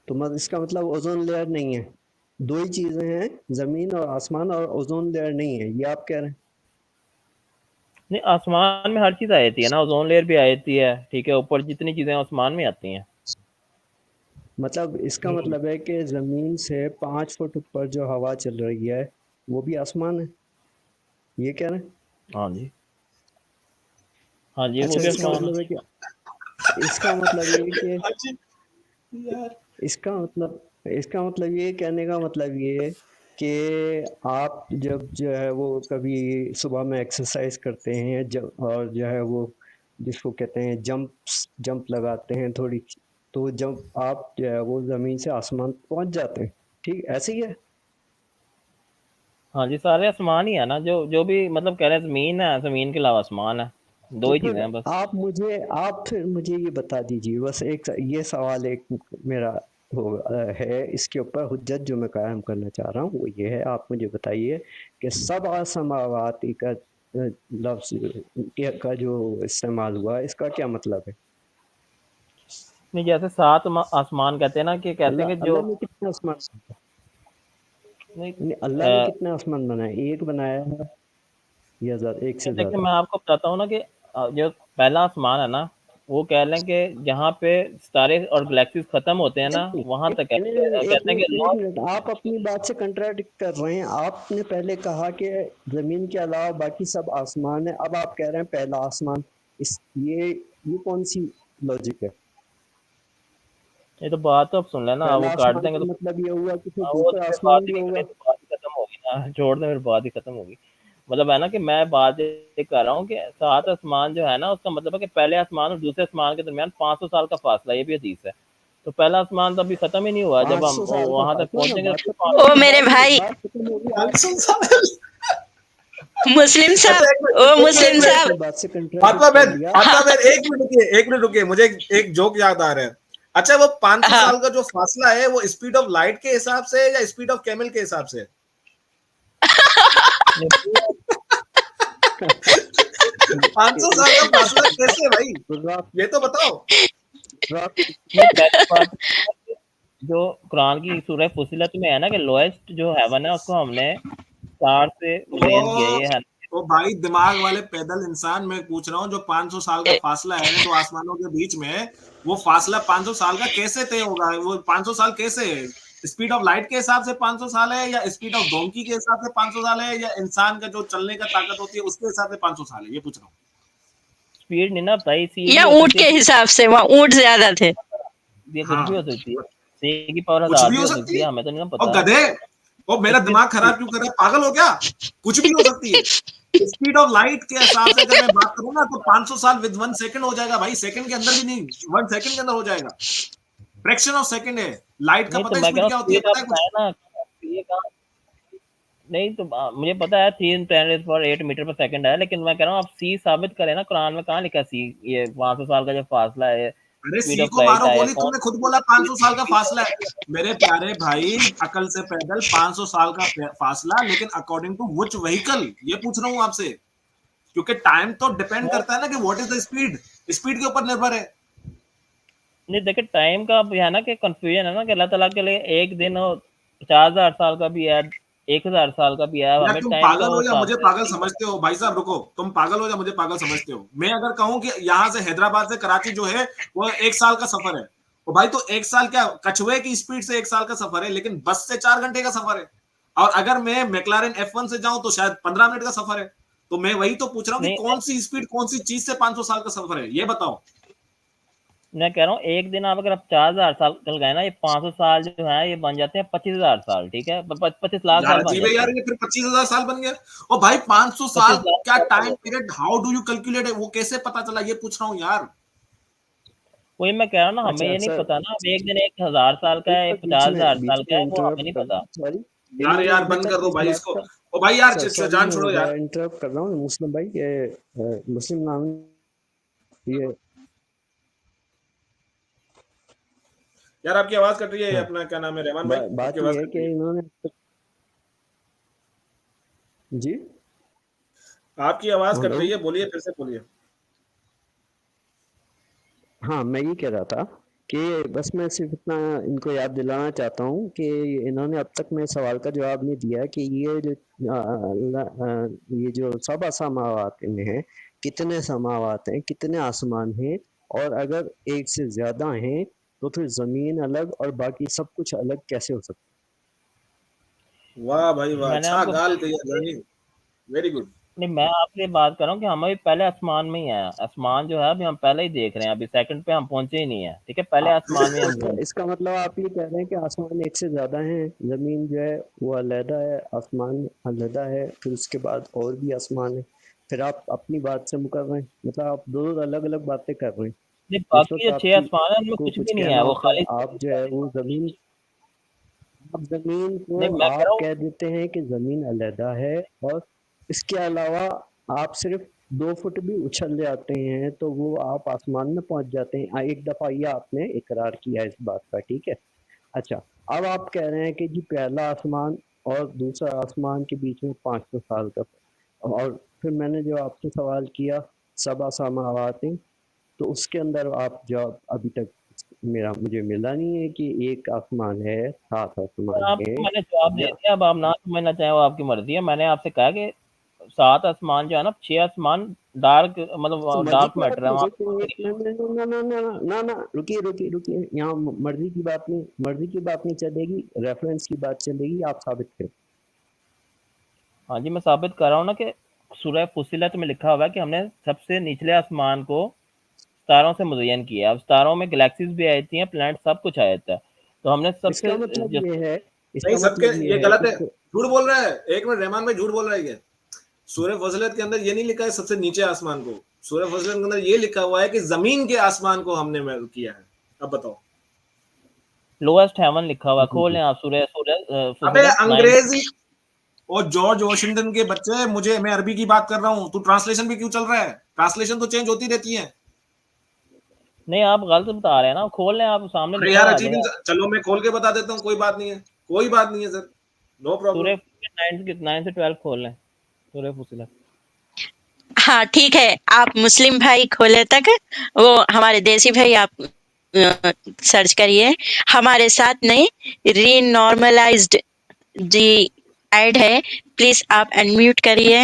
तो इसका मतलब ओजोन लेयर नहीं है, दो ही चीजें हैं, जमीन और आसमान, और ओजोन लेयर नहीं है, ये आप कह रहे हैं? नहीं, आसमान में हर चीज आ जाती है ना, ओजोन लेयर भी आ जाती है, ठीक है, ऊपर जितनी चीजें आसमान में आती हैं। मतलब इसका मतलब है कि जमीन से 5 फुट ऊपर जो हवा चल रही है वो भी आसमान है, ये कह रहे हैं? हाँ जी, हाँ जी, वो अच्छा, भी इसका आसमान है। मतलब है कि इसका मतलब ये कि अच्छी यार। इसका मतलब ये कहने का मतलब ये है कि आप जब जो है वो कभी सुबह में एक्सरसाइज करते हैं, जब और जो है वो जिसको कहते हैं जंप लगाते हैं थोड़ी, तो जब आप जो है वो जमीन से आसमान पहुंच जाते हैं, ठीक ऐसे ही है? हाँ जी, सारे आसमान ही है ना, जो जो भी मतलब कह रहे हैं जमीन है, जमीन के अलावा आसमान है, दो तो ही फिर चीजें हैं बस। आप फिर मुझे ये बता दीजिए, बस एक ये सवाल एक मेरा है इसके ऊपर हुज्जत जो मैं कायम करना चाह रहा हूँ, वो ये है, आप मुझे बताइए कि सबआ समावाती का लफ्ज का जो इस्तेमाल हुआ, इसका क्या मतलब है? नहीं, जैसे सात आसमान कहते हैं ना, कि कहते हैं कि जो अल्लाह ने कितने आसमान बनाए? नहीं अल्लाह ने कितने आसमान बनाए, एक बनाया है या एक से देखिए, ज्यादा? मैं आपको बताता हूँ ना कि जो पहला आसमान है ना, वो कह लें कि जहाँ पे सितारे और गैलेक्सीज खत्म होते हैं ना, वहां तक है। एक कहते हैं कि मिनट एक मिनट, आप अपनी बात से कंट्राडिक्ट कर रहे हैं। आपने पहले कहा कि जमीन के अलावा बाकी सब आसमान है, अब आप कह रहे हैं पहला आसमान। ये कौन सी लॉजिक है? ये तो बात तो अब सुन लेना, वो पहला काट आसमान देंगे का तो मतलब ये हुआ कि फिर वो तो दूसरा फिर आसमान बात ही भी नहीं होगा? करनी, तो बात ही खत्म होगी ना। छोड़ दे, फिर बात ही खत्म होगी। मतलब है ना कि मैं बात ये कर रहा हूँ कि सात आसमान जो है ना, उसका मतलब है कि पहले आसमान और दूसरे आसमान के दरमियान 500 साल का फासला, ये भी हदीस है। तो पहला आसमान तो अभी खत्म ही नहीं हुआ, जब हम 500 साल का वहां तक फासला ना, पहुंचेंगे बात तो खत्म ओ होगी, मेरे भाई, बात खत्म होगी आप। 500 साल। मुस्लिम अच्छा, साहब, ओ मुस्लिम आपने साहब। अपनी बात से फातिमा कंट्राडिक्ट कर बहन, दिया। फातिमा बहन, एक मिनट रुकिए, मुझे एक जोक याद आ रहा है। अच्छा, वो 500 हाँ, साल का जो फासला है, वो स्पीड ऑफ लाइट के हिसाब से है या स्पीड ऑफ कैमल के हिसाब से? नहीं, 500 साल का फासला कैसे भाई, गुजरात ये तो बताओ। नहीं, पहली बात जो कुरान की सूरह फुसिलत में है ना कि लोएस्ट जो हेवन है उसको हमने स्टार से रेज किया, ये है तो भाई दिमाग वाले पैदल इंसान, मैं पूछ रहा हूँ जो 500 साल का फासला है दो आसमानों के बीच में, वो फासला 500 साल का कैसे तय होगा? वो 500 साल कैसे है? स्पीड ऑफ लाइट के हिसाब से 500 साल है, या स्पीड ऑफ डोंकी के हिसाब से 500 साल है, या इंसान का जो चलने का ताकत होती है उसके हिसाब से 500 साल है? ये पूछ रहा हूँ। स्पीड नहीं ना भाई, सी या भी हो ऊंट सकती के है, हिसाब से, वहाँ ऊंट ज्यादा थे। ये कुछ हाँ, भी हो सकती है, सी की पावर कुछ 1000 भी भी हो हो सकती सकती है। है, हमें तो नहीं ना और पता। गधे, और मेरा तो फिर दिमाग खराब क्यों कर रहा है? पागल हो क्या? कुछ भी हो सकती है। स्पीड ऑफ लाइट के हिसाब से अगर मैं बात करूं ना तो 500 साल विद 1 सेकंड हो जाएगा भाई, सेकंड के अंदर भी नहीं, 1 सेकंड के अंदर हो जाएगा। फ्रैक्शन ऑफ सेकंड है। लाइट का नहीं, तो पता है मैं कह स्पीड रहा क्या हूँ होती है? स्पीड पता आप है कुछ? बताए ना, ये कहा नहीं तो मुझे पता है 3 × 10⁸ मीटर पर सेकंड है, लेकिन मैं कह रहा हूँ आप सी साबित करें ना, कुरान में कहाँ लिखा सी, ये 500 साल का जो फासला है, अरे स्पीड सी ऑफ को लाइट मारो आया गोली, कौन तुमने खुद बोला 500 साल का फासला है। मेरे प्यारे भाई, अकल से पैदल 500 साल का फासला, लेकिन अकॉर्डिंग टू व्हिच व्हीकल, ये पूछ रहा हूं आपसे। क्योंकि टाइम तो डिपेंड करता है ना कि what is the speed, speed के ऊपर निर्भर है। नहीं देखिए, टाइम का अब है ना कि कंफ्यूजन है ना कि अल्लाह ताला के लिए एक दिन हो 50,000 साल का भी है, 1000 साल का भी है, या हमें तुम टाइम का पागल वो हो या हिसाब मुझे से पागल नहीं समझते पता। हो? भाई साहब रुको, तुम पागल हो या मुझे पागल समझते हो? मैं अगर कहूं कि यहां से हैदराबाद से कराची जो है वो 1 साल का सफर है, तो भाई तो 1 साल क्या, कछुए की स्पीड से 1 साल का सफर है, लेकिन बस से 4 घंटे का सफर है। और अगर मैं मैक्लारेन F1 से जाऊं तो शायद 15 मिनट का सफर है। तो मैं वही तो पूछ रहा हूँ कि नहीं, कौन सी स्पीड, कौन सी चीज से 500 साल का सफर है, ये बताओ। मैं कह रहा हूँ एक दिन आप अगर आप 4000 साल चल गए ना, ये 500 साल जो है ये बन जाते हैं 25,000 साल, ठीक है, 25 लाख यार साल बन अजीब है जाते यार, हैं। ये फिर 25,000 साल बन गया। और भाई 500 साल 25 लाख क्या साल बन टाइम जाते हैं। Period, how do you calculate है, वो कैसे पता चला, ये पूछ रहा हूँ यार। वही मैं कह रहा हूँ ना, हमें अच्छा ये नहीं सर, पता ना, अब एक दिन 1000 साल का है, एक पचास हजार साल का है, वो हमें इंटरप्ट नहीं कर रहा पता। हूँ, सॉरी। यार इन्होंने यार अभी बंद कर तक दो इस भाई बात इसको। का, ओ भाई यार सर सॉरी जान मैं छोड़ो यार। इंटरप्ट कर रहा हूँ, मुस्लिम भाई, ये मुस्लिम नाम, ये यार आपकी आवाज कट रही है, हाँ, अपना क्या नाम है, रहमान भाई, आपकी बात आवाज ये है कट कि रही है। इन्होंने जी, आपकी आवाज कट हेलो, रही है, बोलिए, फिर से बोलिए। हाँ मैं ये कह रहा था कि बस मैं सिर्फ इतना इनको याद दिलाना चाहता हूँ कि इन्होंने अब तक मेरे सवाल का जवाब नहीं दिया कि ये जो ये जो सब समावात में है, कितने समावात हैं, कितने आसमान हैं, और अगर एक से ज्यादा हैं तो फिर जमीन अलग और बाकी सब कुछ अलग कैसे हो सकता वाह भाई वाह, मैंने अच्छा आपको गाल कही जानी, वेरी गुड। नहीं, मैं आपसे बात कर रहा हूँ कि हमें पहले आसमान में ही आया, आसमान जो है अभी हम पहले ही देख रहे हैं, अभी सेकंड पे हम पहुंचे ही नहीं है, ठीक है, पहले आसमान में हम है? पहुंचे। इसका मतलब आप ये कह रहे हैं कि आसमान एक से ज्यादा हैं, जमीन जो है वो अलहदा है, आसमान अलहदा है, फिर उसके बाद और भी आसमान है, फिर आप अपनी बात से मुकर रहे हैं, मतलब आप दो अलग अलग बातें कर रहे हैं। नहीं, जिस बाकी वक्त जो 6 आपकी आसमान है उनमें को कुछ कुछ भी नहीं है, कहना वो होता है, खाली। आप जो है वो जमीन, आप जमीन नहीं, को मैं कह आप रहा हूँ कह देते हैं कि जमीन अलहदा है, और इसके अलावा आप सिर्फ 2 फुट भी उछल जाते हैं तो वो आप आसमान में पहुंच जाते हैं। एक दफा ये आपने इकरार किया इस बात का, ठीक है। अच्छा, अब आप कह रहे हैं कि जी पहला आसमान और दूसरा आसमान के बीच में 500 साल का, और फिर मैंने जो आपसे सवाल किया सबा समावाती, तो उसके अंदर आप जवाब अभी तक मेरा मुझे मिला नहीं है कि एक आसमान है, 7 आसमान है, आपको मैंने जवाब दे या दिया, अब आप ना समझना चाहें वो आपकी मर्जी है। मैंने आपसे कहा कि 7 आसमान जो है ना, 6 आसमान डार्क, तो मतलब मर्जी डार्क की बात मैटर है, नहीं, वहाँ एक पे एक ना ना ना ना ना ना ना, रुकिए रुकिए रुकिए, यहाँ मर्जी की बात नहीं, मर्जी की बात नहीं चलेगी, रेफरेंस की बात चलेगी, आप साबित करें। हाँ जी, मैं साबित कर रहा हूँ ना कि सूरह फुसिलत में लिखा हुआ है कि हमने सबसे निचले आसमान को सितारों से मुज़य्यन किया है। अब सितारों में गैलेक्सीज भी आ जाती हैं, प्लैनेट सब कुछ आ जाता है, तो हमने इसका सबसे मतलब जो ये है, नहीं इसका सबके, मतलब ये ये है गलत कि है, झूठ बोल रहा है। एक मिनट, रहमान भाई झूठ बोल रहा है ये। सूरह फजलत के अंदर ये नहीं लिखा है सबसे नीचे आसमान को। सूरह फजलत के अंदर ये लिखा हुआ है कि जमीन के आसमान को हमने किया है। अब बताओ। लोएस्ट हेवन लिखा हुआ है। जी खोल जी, लें आप सूरह सूरह अबे फुसिलत 9। अंग्रेजी, और जॉर्ज वॉशिंगटन के बच्चे, मुझे, मैं अरबी की बात कर रहा हूँ, तू ट्रांसलेशन भी क्यों चल रहा है? ट्रांसलेशन तो चेंज होती रहती है। नहीं, आप गलत बता रहे हैं ना, खोल लें आप, सामने अरे लिखा यार हुआ आ अजीब जाएगा। चलो मैं खोल के बता देता हूँ, कोई बात नहीं है, कोई बात नहीं है सर, नो प्रॉब्लम। सूरह 9 से 12 खोल लें, सूरह फुसिलत। हाँ ठीक है, आप मुस्लिम भाई खोले तक, वो हमारे देसी भाई आप सर्च करिए। हमारे साथ नई रीनॉर्मलाइज्ड जी ऐड है, प्लीज आप अनम्यूट करिए।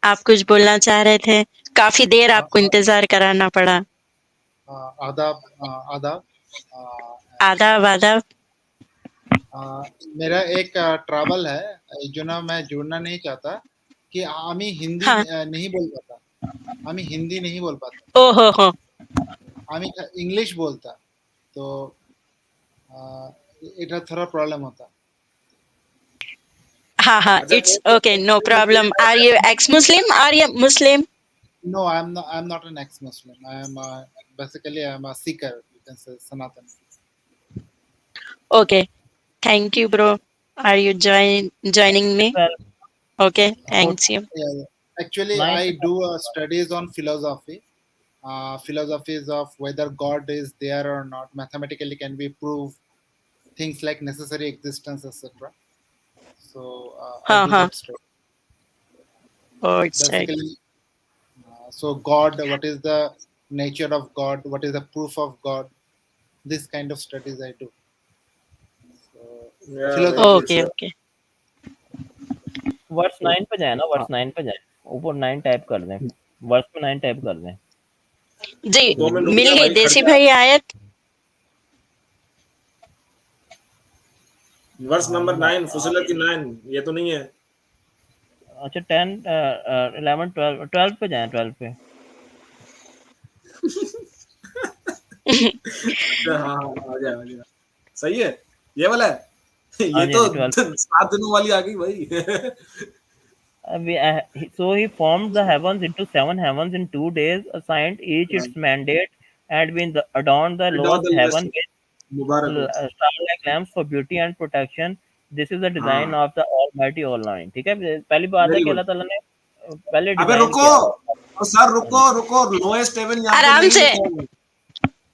आप कुछ बोलना चाह रहे थे, काफी देर आपको इंतजार कराना पड़ा। आदाब आदाब आदाब आदाब। मेरा एक ट्रैवल है जो ना मैं जोड़ना नहीं चाहता कि आमी हिंदी हाँ। नहीं बोल पाता, आमी हिंदी नहीं बोल पाता, ओ हो आमी इंग्लिश बोलता, तो এটা थोड़ा प्रॉब्लम होता। हाँ हाँ, अच्छा, it's okay, no problem. Are you ex Muslim? Are you Muslim? No, I'm not an ex-Muslim. I am basically I'm a seeker. You can say Sanatan. Okay, thank you, bro. Are you joining me? Well, Okay, about thanks you. Yeah. Actually, 9 I do studies on philosophy. Philosophies of whether God is there or not. Mathematically, can be proved things like necessary existence, etc. So I do हाँ। that study. Oh, it's right. Basically, so God, what is the nature of God? What is the proof of God? This kind of studies I do. So, Yeah, philosophy. Okay, okay. Verse तो 9 पे जाए ना, आ- verse 9 पे जाए, ऊपर 9 type कर दें, verse में 9 टाइप कर दें। जी, 2 मिनट रुक मिल जा गई भाई, देसी खर्चा। भाई आयत। वर्स नंबर 9 फुसिलत की 9 ये तो नहीं है। अच्छा 10 11 12 12 पे जाएं, 12 पे। हाँ हाँ, आ जाए। सही है, ये वाला है। हाँ ये जी, तो 12। 7 दिनों वाली आ गई भाई। So he formed the heavens into 7 heavens in 2 days, assigned each its mandate, and adorned the lowest heaven with मुबारक हो। star-like lamps for beauty and protection. This is the design हाँ, of the Almighty All-Knowing. ठीक है, पहली बात है very कि good. अल्लाह ताला ने पहले अबे डिजाइन रुको, किया। और सर हाँ जी, रुको, लोएस्ट हेवन यहाँ पे आराम नहीं से, लिखा हुआ है।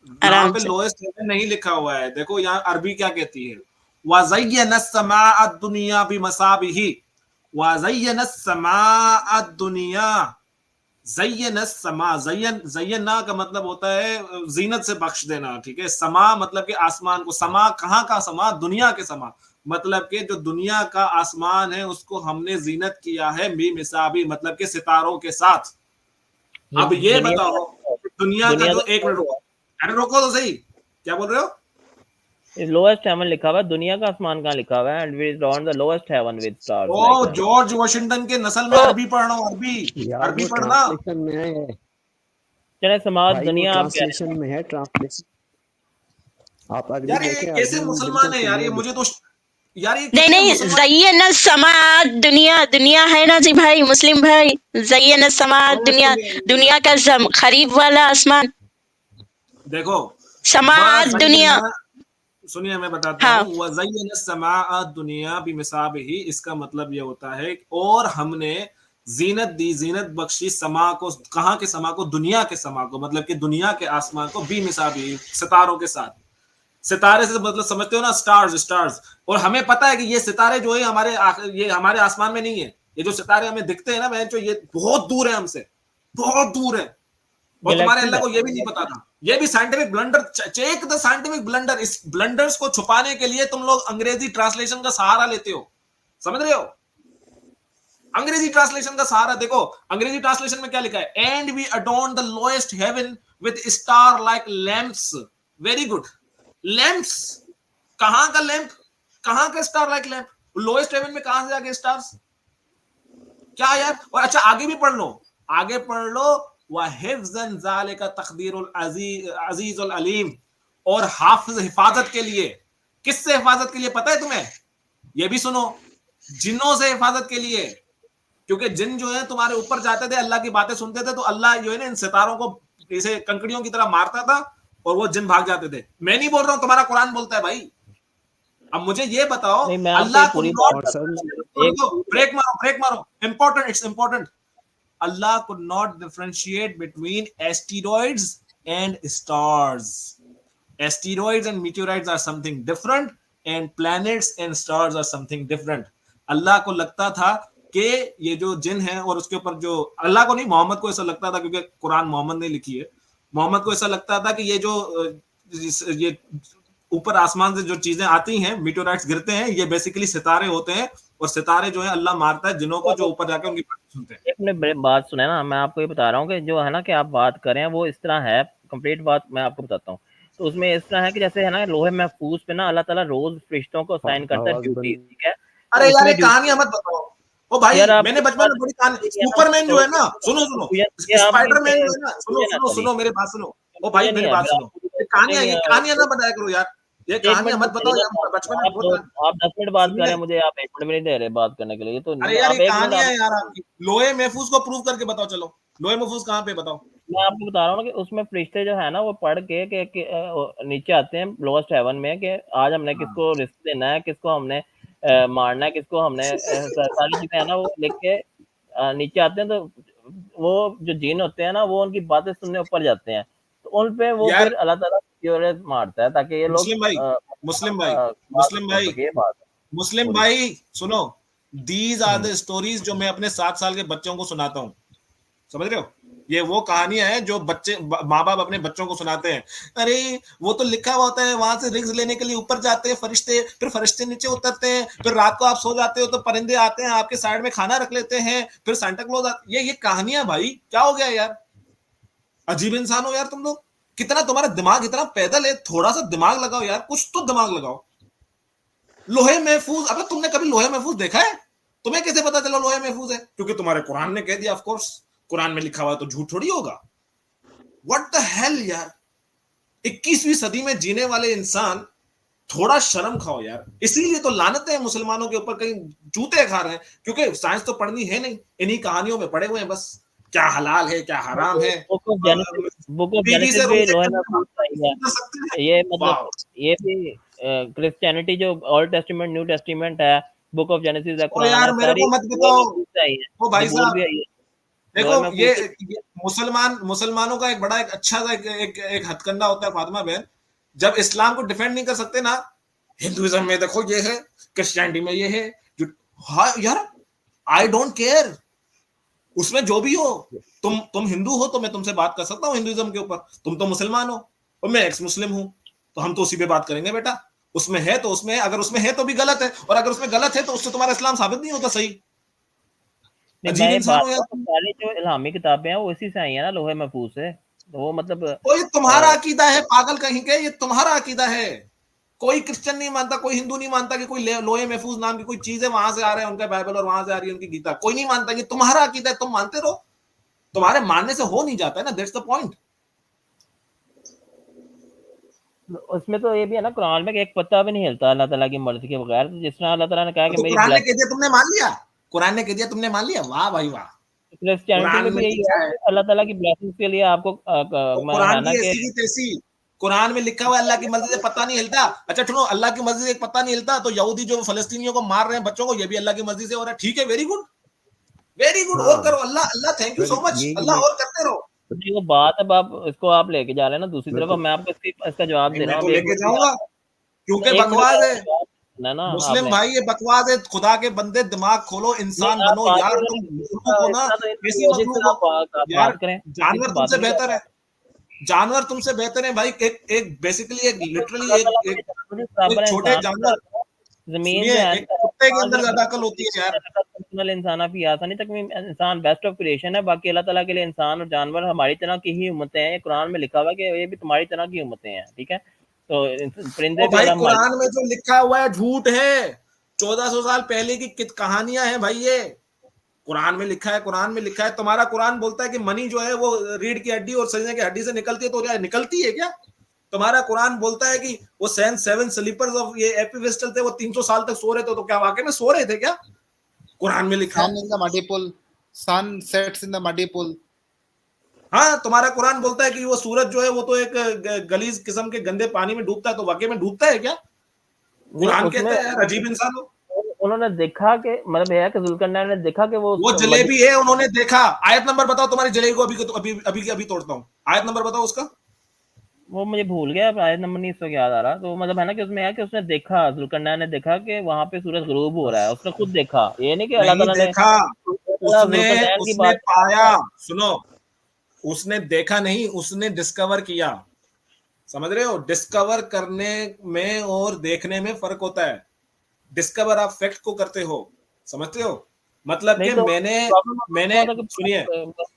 यहाँ आराम पे से। लोएस्ट हेवन नहीं लिखा हुआ है। देखो यहाँ अरबी क्या कहती है, वज़य्यना अस्समाअ दुनिया बिमसाबिही, वज़य्यना अस्समाअ दुनिया, ज़य्यना समा, ज़य्यना का मतलब होता है जीनत से बख्श देना, ठीक है। समा मतलब कि आसमान को, समा कहाँ का समा, दुनिया के समा, मतलब कि जो दुनिया का आसमान है उसको हमने जीनत किया है बेमिसाबी, मतलब कि सितारों के साथ। अब ये दुनिया बताओ दुनिया का दुनिया जो, एक मिनट रुको, अरे रुको तो सही, क्या बोल रहे हो? लोएस्ट हेवन लिखा हुआ है, दुनिया का आसमान कहाँ लिखा हुआ है? And we adorn the lowest heaven with stars like oh lamps. George Washington के नस्ल में ओ, अरबी पढ़ रहा हूँ, अरबी यार अरबी वो पढ़ना। ट्रांसलेशन में है चले समाज भाई, वो दुनिया आप कह रहे ट्रांसलेशन में है, ट्रांसलेशन आप अरबी यार ये देखें, कैसे अरबी में मुसलमान बिल्कुल है यार, ये क्लियर मुझे तो, यार ये नहीं कितने नहीं, मुसलमान। ज़य्यना समाअत दुनिया, दुनिया है ना जी भाई, मुस्लिम भाई। ज़य्यना समाअत दुनिया, दुनिया का खरीब वाला आसमान, देखो समाअत दुनिया। सुनिए मैं बताता हाँ, हूँ, वज़य्यना अस्समाअ दुनिया बिमिसाबिही, इसका मतलब ये होता है और हमने जीनत दी, जीनत बख्शी समा को, कहाँ के समा को, दुनिया के समा को, मतलब कि दुनिया के आसमान को, बिमिसाबिही सितारों के साथ। सितारे से मतलब समझते हो ना, स्टार्स, स्टार्स। और हमें पता है कि ये सितारे जो है ये हमारे आसमान में नहीं है। ये जो सितारे हमें दिखते हैं ना बहन, जो ये बहुत दूर है हमसे, बहुत दूर है। और तुम्हारे गैलेक्सीज अल्लाह है। को ये भी नहीं पता था। ये भी scientific blunder, check the scientific blunder. इस ब्लंडर्स को छुपाने के लिए तुम लोग अंग्रेजी ट्रांसलेशन का सहारा लेते हो, समझ रहे हो? अंग्रेजी ट्रांसलेशन का सहारा देखो, अंग्रेजी ट्रांसलेशन में क्या लिखा है, and we adorn the lowest heaven with star like lamps. Very good, lamps, कहां का लैंप, कहां का star like lamp, lowest heaven में कहां से आगे स्टार्स, क्या यार। और अच्छा आगे भी पढ़ लो, आगे पढ़ लो, वह हिफ्जन ज़ालिका तक़दीरुल अज़ीज़ुल अलीम, और हाफिज, हिफाजत के लिए। किससे हिफाजत के लिए पता है तुम्हें? ये भी सुनो, जिन्नों से हिफाजत के लिए, क्योंकि जिन जो है तुम्हारे ऊपर जाते थे, अल्लाह की बातें सुनते थे, तो अल्लाह जो है ना इन सितारों को जैसे कंकड़ियों की तरह मारता था और वो जिन भाग जाते थे। मैं नहीं बोल रहा हूं, तुम्हारा कुरान बोलता है भाई। अब मुझे ये बताओ, नहीं, मैं आपको अल्लाह ये को पूरी बात नॉट, और सर एक ब्रेक मारो, ब्रेक मारो, important, it's important. Allah could not differentiate between asteroids and stars. Asteroids and meteorites are something different, and planets and stars are something different. अल्लाह को लगता था कि ये जो जिन है, और उसके ऊपर जो, अल्लाह को नहीं, मोहम्मद को ऐसा लगता था, क्योंकि कुरान मोहम्मद ने लिखी है, मोहम्मद को ऐसा लगता था कि ये जो ये ऊपर आसमान से जो चीजें आती हैं, मीटोराइट्स गिरते हैं, ये बेसिकली सितारे होते हैं, और सितारे जो है अल्लाह मारता है जिनों को जो ऊपर जाके उनकी बात सुनते हैं। एक मिनट बात सुने ना, मैं आपको ये बता रहा हूँ कि जो है ना कि आप बात कर रहे हैं वो इस तरह है, कंप्लीट बात मैं आपको बताता हूँ। तो उसमें इस तरह है कि जैसे है ना लोहे महफूज पे ना अल्लाह ताला रोज फरिश्तों को साइन करता है आवाज ड्यूटी, बंद। ठीक है। अरे तो यार ये उसमें कहानियां मत बताओ। ओ भाई यार आप मैंने बचपन में बड़ी कहानी, सुपरमैन जो है ना, सुनो सुनो, ये आपकी स्पाइडरमैन जो है ना, सुनो सुनो सॉरी सुनो मेरी बात सुनो। ओ भाई मुझे नहीं मेरी है, बात फिर सुनो, आपको मुझे नहीं ये है। कहानियां ना बताया करो यार, ये एक कहानियां मिनट मत तो बताओ दे यार, बचपन में आप बहुत आप 10 मिनट बात कर रहे सुनिए। हैं, मुझे आप 1 मिनट भी नहीं दे रहे बात करने के लिए, तो अरे यार ये आप 1 मिनट कहानियां आप है यार आपकी, लोहे महफूज को प्रूव करके बताओ, चलो लोहे महफूज कहाँ पे बताओ। मैं आपको बता रहा हूँ ना कि उसमें फरिश्ते जो है ना वो पढ़ के नीचे आते हैं लोएस्ट हेवन में कि आज हमने किसको रिस्क देना है, किसको हमने मारना है, किसको हमने सारी चीजें है ना वो लिख के नीचे आते हैं। तो वो जो जीन होते हैं ना वो उनकी बातें सुनने ऊपर जाते हैं, तो उन पे वो यार फिर अल्लाह ताला फ्यूरियस मारता है ताकि ये लोग मुस्लिम भाई, मुस्लिम भाई, बात मुस्लिम सुन भाई, सके। ये बात है मुस्लिम पूरी। भाई सुनो, दीज आर द स्टोरीज जो मैं अपने 7 साल के बच्चों को सुनाता हूँ, समझ रहे हो। ये वो कहानियां हैं जो बच्चे माँ बाप अपने बच्चों को सुनाते हैं। अरे वो तो लिखा हुआ होता है, वहां से रिस्क लेने के लिए ऊपर जाते हैं फरिश्ते, फिर फरिश्ते नीचे उतरते हैं, फिर रात को आप सो जाते हो तो परिंदे आते हैं आपके साइड में खाना रख लेते हैं, फिर सांता क्लॉज ये कहानियां भाई क्या हो गया यार, अजीब इंसान हो यार तुम लोग। कितना तुम्हारा दिमाग इतना पैदल है, थोड़ा सा दिमाग लगाओ यार, कुछ तो दिमाग लगाओ। लोहे महफूज, अबे तुमने कभी लोहे महफूज देखा है? तुम्हें कैसे पता चला लोहे महफूज है? क्योंकि तुम्हारे कुरान ने कह दिया, ऑफ कोर्स कुरान में लिखा हुआ तो झूठ थोड़ी होगा। व्हाट द हेल यार, 21वीं सदी में जीने वाले इंसान, थोड़ा शर्म खाओ यार। इसीलिए तो लानत है मुसलमानों के ऊपर, कहीं जूते खा रहे हैं, क्योंकि साइंस तो पढ़नी है नहीं, इन्हीं कहानियों में पड़े हुए हैं बस, क्या हलाल है क्या हराम है। बुक ऑफ बीवी जेनेसिस से भी रोजे लोहे करके महफूज का ही है। कर सकते हैं। ये मतलब वाह। ये भी क्रिश्चियनिटी जो ओल्ड टेस्टामेंट न्यू टेस्टामेंट है, बुक ऑफ जेनेसिस है, ओ कुरान यार है, मेरे सारी को मत लोहे बताओ। महफूज से आई है। ओ भाई जबूर साहब भी आई है देखो, लोहे ये, महफूज से। ये मुसलमानों का एक बड़ा एक अच्छा सा एक हथकंडा होता है फातिमा बहन, जब इस्लाम को डिफेंड नहीं कर सकते ना, हिंदुइज्म में देखो ये है, क्रिश्चियनिटी में ये है, जो हाँ यार, आई डोंट केयर, उसमें जो भी हो, तुम हिंदू हो तो मैं तुमसे बात कर सकता हूँ हिंदुइज्म के ऊपर, तुम तो मुसलमान हो और मैं एक्स मुस्लिम हूँ, तो हम तो उसी पे बात करेंगे बेटा। उसमें है तो उसमें, अगर उसमें है तो भी गलत है, और अगर उसमें गलत है तो उससे तुम्हारा इस्लाम साबित नहीं होता सही। नहीं मैं अजीब ये इंसान बात हो कर यार रहा हूँ, तुम। सारी जो इल्हामी किताबें हैं वो इसी से आई है ना लोहे महफूज से, तो वो मतलब तो ये तुम्हारा अकीदा है पागल कहीं के, ये तुम्हारा अकीदा है। कोई क्रिश्चियन नहीं मानता, कोई हिंदू नहीं मानता कि कोई लोहे महफूज नाम की कोई चीज है, वहां से आ रहे हैं उनका बाइबल और वहां से आ रही है उनकी गीता, कोई नहीं मानता। ये तुम्हारा अकीदा है, तुम मानते रहो, तुम्हारे मानने से हो नहीं जाता है ना, दैट्स द पॉइंट। उसमें तो ये भी है ना कुरान में कि एक पत्ता भी नहीं हिलता अल्लाह ताला की मर्जी के बगैर। तो जिस तरह अल्लाह ताला ने कहा कि तो मेरी कुरान ने कह ब्लेसिंग, दिया तुमने मान लिया, कुरान ने कह दिया तुमने मान लिया, वाह भाई वाह। क्रिश्चियनिटी कुरान में में भी यही है लिखा है, कि अल्लाह ताला की ब्लेसिंग्स के लिए आपको तो है कुरान ना की कि ऐसी की तैसी, कुरान में लिखा हुआ है अल्लाह की मर्जी से पत्ता नहीं हिलता। अच्छा सुनो, अल्लाह की मर्जी से एक पत्ता नहीं हिलता, तो यहूदी जो फलस्तीनियों को मार रहे हैं बच्चों को, ये भी अल्लाह की मर्जी से हो रहा है, ठीक है, वेरी गुड, वेरी गुड, और हाँ करो, अल्लाह अल्लाह थैंक यू फिर सो मच, यही मैं अल्लाह और करते रहो। नहीं वो बात, अब आप इसको आप लेके जा रहे हैं ना दूसरी मैं तरफ। तो अब मैं आपको इसका जवाब नहीं दे रहा मैं हूँ, तो अब 1 लेके मिनट भी जाऊंगा, आप क्योंकि 1 मिनट बकवास का है। जवाब देना ना मुस्लिम आपने। भाई ये बकवास है, खुदा के बंदे दिमाग खोलो, नहीं इंसान आप बनो बात यार, करें तुम इसका मखलूक हो ना, इसका तो कैसी लॉजिक मखलूक से हो आप यार। बात करें, लॉजिक जानवर से बात तुमसे नहीं कर बेहतर रहा। है, जानवर तुमसे बेहतर है भाई। एक बेसिकली एक लिटरली अल्लाह ताला एक के जानवर के एक बराबर है, छोटे इंसान के जानवर, बराबर है। ज़मीन सुनिए जो है एक कुत्ते के इंसान जो अंदर है ज्यादा बेस्ट अकल ऑफ होती है क्रिएशन यार। है, पर्सनल इंसान भी आसानी तक में इंसान बेस्ट ऑफ क्रिएशन है। बाकी अल्लाह ताला के लिए इंसान और जानवर हमारी तरह की ही उम्मतें हैं। कुरान में लिखा हुआ है कि ये भी तुम्हारी तरह की उम्मतें हैं, ठीक है। तो परिंदे ओ भी भाई अल्लाह हमारी। कुरान में जो लिखा हुआ है झूठ है, 1400 साल पहले की कहानियां हैं भाई ये। कुरान में लिखा है, कुरान में लिखा है, तुम्हारा कुरान बोलता है कि मनी जो है वो रीढ़ की हड्डी और सजने की हड्डी से निकलती है, तो क्या निकलती है क्या? तुम्हारा कुरान बोलता है कि वो सेवन स्लीपर्स ऑफ ये एपिवेस्टल थे, वो 300 साल तक सो रहे थे, तो क्या वाकई में सो रहे थे क्या? कुरान में लिखा है। Sun in the muddy pool. Sun sets in the muddy pool. हाँ, तुम्हारा कुरान बोलता है कि वो सूरज जो है वो तो एक गलीज किस्म के गंदे पानी में डूबता है, तो वाकई में डूबता है क्या? नहीं कुरान उसमें कहता है यार, अजीब इंसान हो। उन्होंने देखा कि मतलब यह है कि जुल्करनैन ने देखा कि वो वो जलेबी है, उन्होंने देखा। आयत नंबर बताओ तुम्हारी जलेबी को, अभी अभी अभी तोड़ता हूँ। आयत नंबर बताओ उसका। वो मुझे भूल गया, आयत नंबर नहीं इस वक्त याद आ रहा। तो मतलब है ना कि उसमें है कि उसने देखा, जुल्करनैन ने देखा कि वहां पे सूरज गुरूब हो रहा है, उसने खुद देखा। ये नहीं कि अल्लाह नहीं ताला ने देखा, उसने जुल्करनैन की उसने बात पाया, सुनो, उसने देखा नहीं, उसने डिस्कवर किया, समझ रहे हो? डिस्कवर करने में और देखने में फर्क होता है। डिस्कवर आप फैक्ट को करते हो, समझते हो? मतलब नहीं कि तो प्रॉब्लम मैंने था कि सुनिए,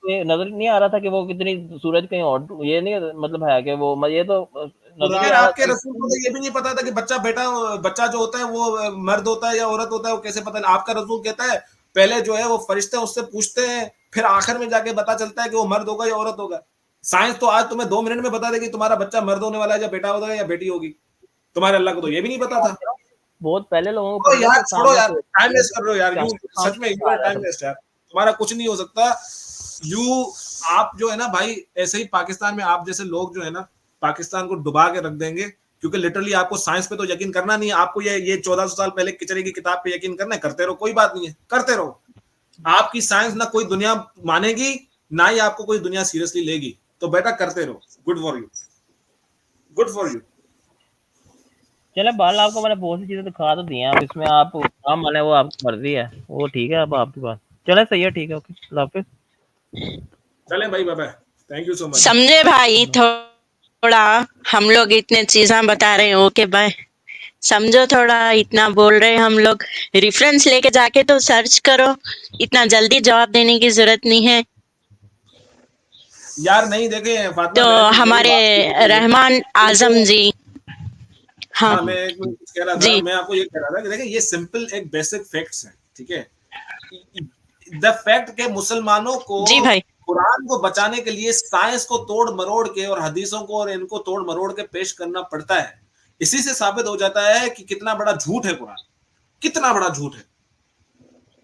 ये नजर नहीं आ रहा था कि वो कितनी सूरज कहीं और, ये नहीं मतलब है कि वो ये तो नजर नहीं यार आ रहा आपके था। रसूल को तो ये भी नहीं पता था कि बच्चा जो होता है वो मर्द होता है या औरत होता है, वो कैसे पता? आपका रसूल कहता है पहले जो है वो फरिश्ते उससे पूछते हैं, फिर आखिर में जाके पता चलता है कि वो मर्द होगा या औरत होगा। साइंस तो आज तुम्हें 2 मिनट में बता देगी तुम्हारा बच्चा मर्द होने वाला है या बेटा होगा या बेटी होगी। तुम्हारे अल्लाह को तो ये भी नहीं पता था। बहुत पहले लोगों को तो पता था यार कि छोड़ो सामने यार, से टाइम वेस्ट कर रहे हो यार, यू सामने सच में से यू आ आर रहा टाइम था। वेस्ट यार, तुम्हारा कुछ नहीं हो सकता। यू आप जो है ना भाई, ऐसे ही पाकिस्तान में आप जैसे लोग जो है ना पाकिस्तान को डुबा के रख देंगे, क्योंकि लिटरली आपको साइंस पे तो यकीन करना नहीं है, आपको ये 1400 साल पहले किचरे की किताब पे यकीन करना है, करते रहो, कोई बात नहीं है, करते रहो। आपकी साइंस ना कोई दुनिया मानेगी, ना ही आपको कोई दुनिया सीरियसली लेगी, तो बेटा करते रहो। Good for you, good for you. चले बाल, आपको मैंने बहुत सी चीजें दिखा तो दी हैं, अब इसमें आप काम माने वो आपकी मर्जी है, वो ठीक है, अब आपके पास। चले सही है, ठीक है, ओके, अल्लाह हाफिज। चलें भाई, bye bye, thank you so much. समझे भाई? थोड़ा हम लोग इतने चीजें बता रहे हैं, ओके बाय, समझो थोड़ा, इतना बोल रहे हैं हम लोग, रेफरेंस लेके जाके तो सर्च करो, इतना जल्दी जवाब देने की जरूरत नहीं है। यार नहीं देखे फातिमा तो बहन, मेरी हमारे बात रहमान आजम जी, हाँ हाँ, मैं एक मिनट कुछ कह रहा था, जी मैं आपको ये कह रहा था कि देखिए ये सिंपल एक बेसिक फैक्ट्स है, ठीक है? द फैक्ट के मुसलमानों को जी भाई, कुरान को बचाने के लिए साइंस को तोड़ मरोड़ के और हदीसों को और इनको तोड़ मरोड़ के पेश करना पड़ता है। इसी से साबित हो जाता है कि कितना बड़ा झूठ है कुरान, कितना बड़ा झूठ है।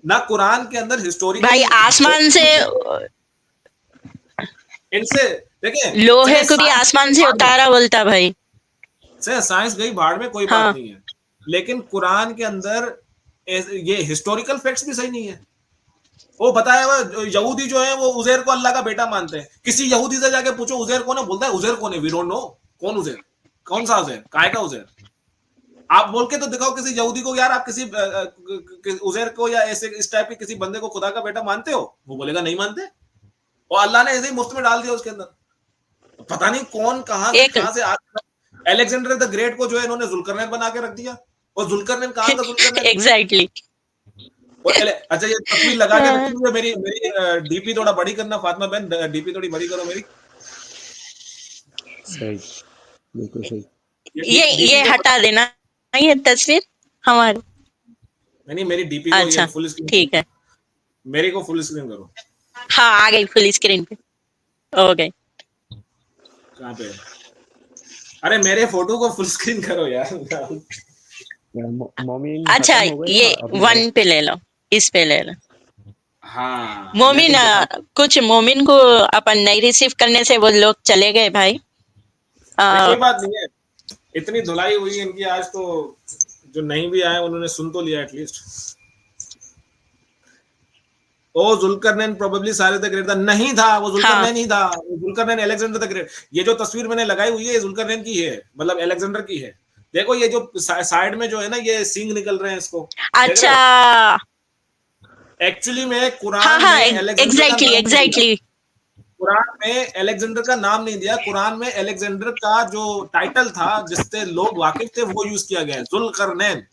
ना कुरान के अंदर भाई हिस्टोरिकली आसमान से इनसे देखिए, लोहे चाहे को भी आसमान से उतारा बोलता भाई। साइंस गई भाड़ में, कोई बात हाँ नहीं है, लेकिन कुरान के अंदर ये हिस्टोरिकल फैक्ट्स भी सही नहीं है। वो बताया हुआ यहूदी जो है वो उजैर को अल्लाह का बेटा मानते हैं। किसी यहूदी से जाके पूछो उजैर कौन है, बोलता है उजैर कौन है, वी डोंट नो। कौन उजैर? कौन सा उजैर? काय का उजैर? आप बोल के तो दिखाओ किसी यहूदी को, यार आप किसी उजैर को या ऐसे इस टाइप के किसी बंदे को खुदा का बेटा मानते हो? वो बोलेगा नहीं मानते, और अल्लाह ने ऐसे ही मुफ्त में डाल दिया उसके अंदर। पता नहीं कौन एक कहां से अलेक्जेंडर द ग्रेट को जो है इन्होंने जुल्करनैन बना के रख दिया, और जुल्करनैन कहां का जुल्करनैन? एग्जैक्टली और अच्छा ये तस्वीर लगा के रखी हुई है, मेरी मेरी डीपी थोड़ा बड़ी करना फातिमा बहन, डीपी थोड़ी बड़ी करो मेरी। सही, बिल्कुल सही। डीपी ये को हटा देना, ये तस्वीर हमारी। नहीं, मेरी डीपी को ये अच्छा फुल स्क्रीन, ठीक है, मेरी को फुल स्क्रीन करो। हाँ आ गई फुल स्क्रीन पे, हो गई। कहाँ पे है? अरे मेरे फोटो को फुल स्क्रीन करो यार। मोमिन अच्छा खत्म हो गए ये या अभी है? 1 पे ले लो, इस पे ले लो। हाँ मैं मोमिन कुछ दिखा, कुछ मोमिन को अपन नहीं रिसीव करने से वो लोग चले गए भाई। नहीं आ, कोई बात नहीं है, इतनी धुलाई हुई इनकी आज तो, जो नहीं भी आए उन्होंने सुन तो लिया एटलीस्ट। ओ जुल्करनैन प्रोबेबली सारे द ग्रेट था, नहीं था वो हाँ जुल्करनैन ही था, वो जुल्करनैन अलेक्जेंडर द ग्रेट। ये जो तस्वीर मैंने लगाई हुई है जुल्करनैन की है, मतलब अलेक्जेंडर की है। देखो ये जो साइड में जो है ना ये सींग निकल रहे हैं, इसको देख रहे अच्छा, हो? एक्चुअली में हाँ कुरान हाँ में अलेक्जेंडर का एग्जैक्टली नाम नहीं दिया, एग्जैक्टली, कुरान में अलेक्जेंडर का नाम नहीं दिया, कुरान में अलेक्जेंडर का जो टाइटल था जिससे लोग वाकिफ थे वो यूज किया गया है, जुल्करनैन।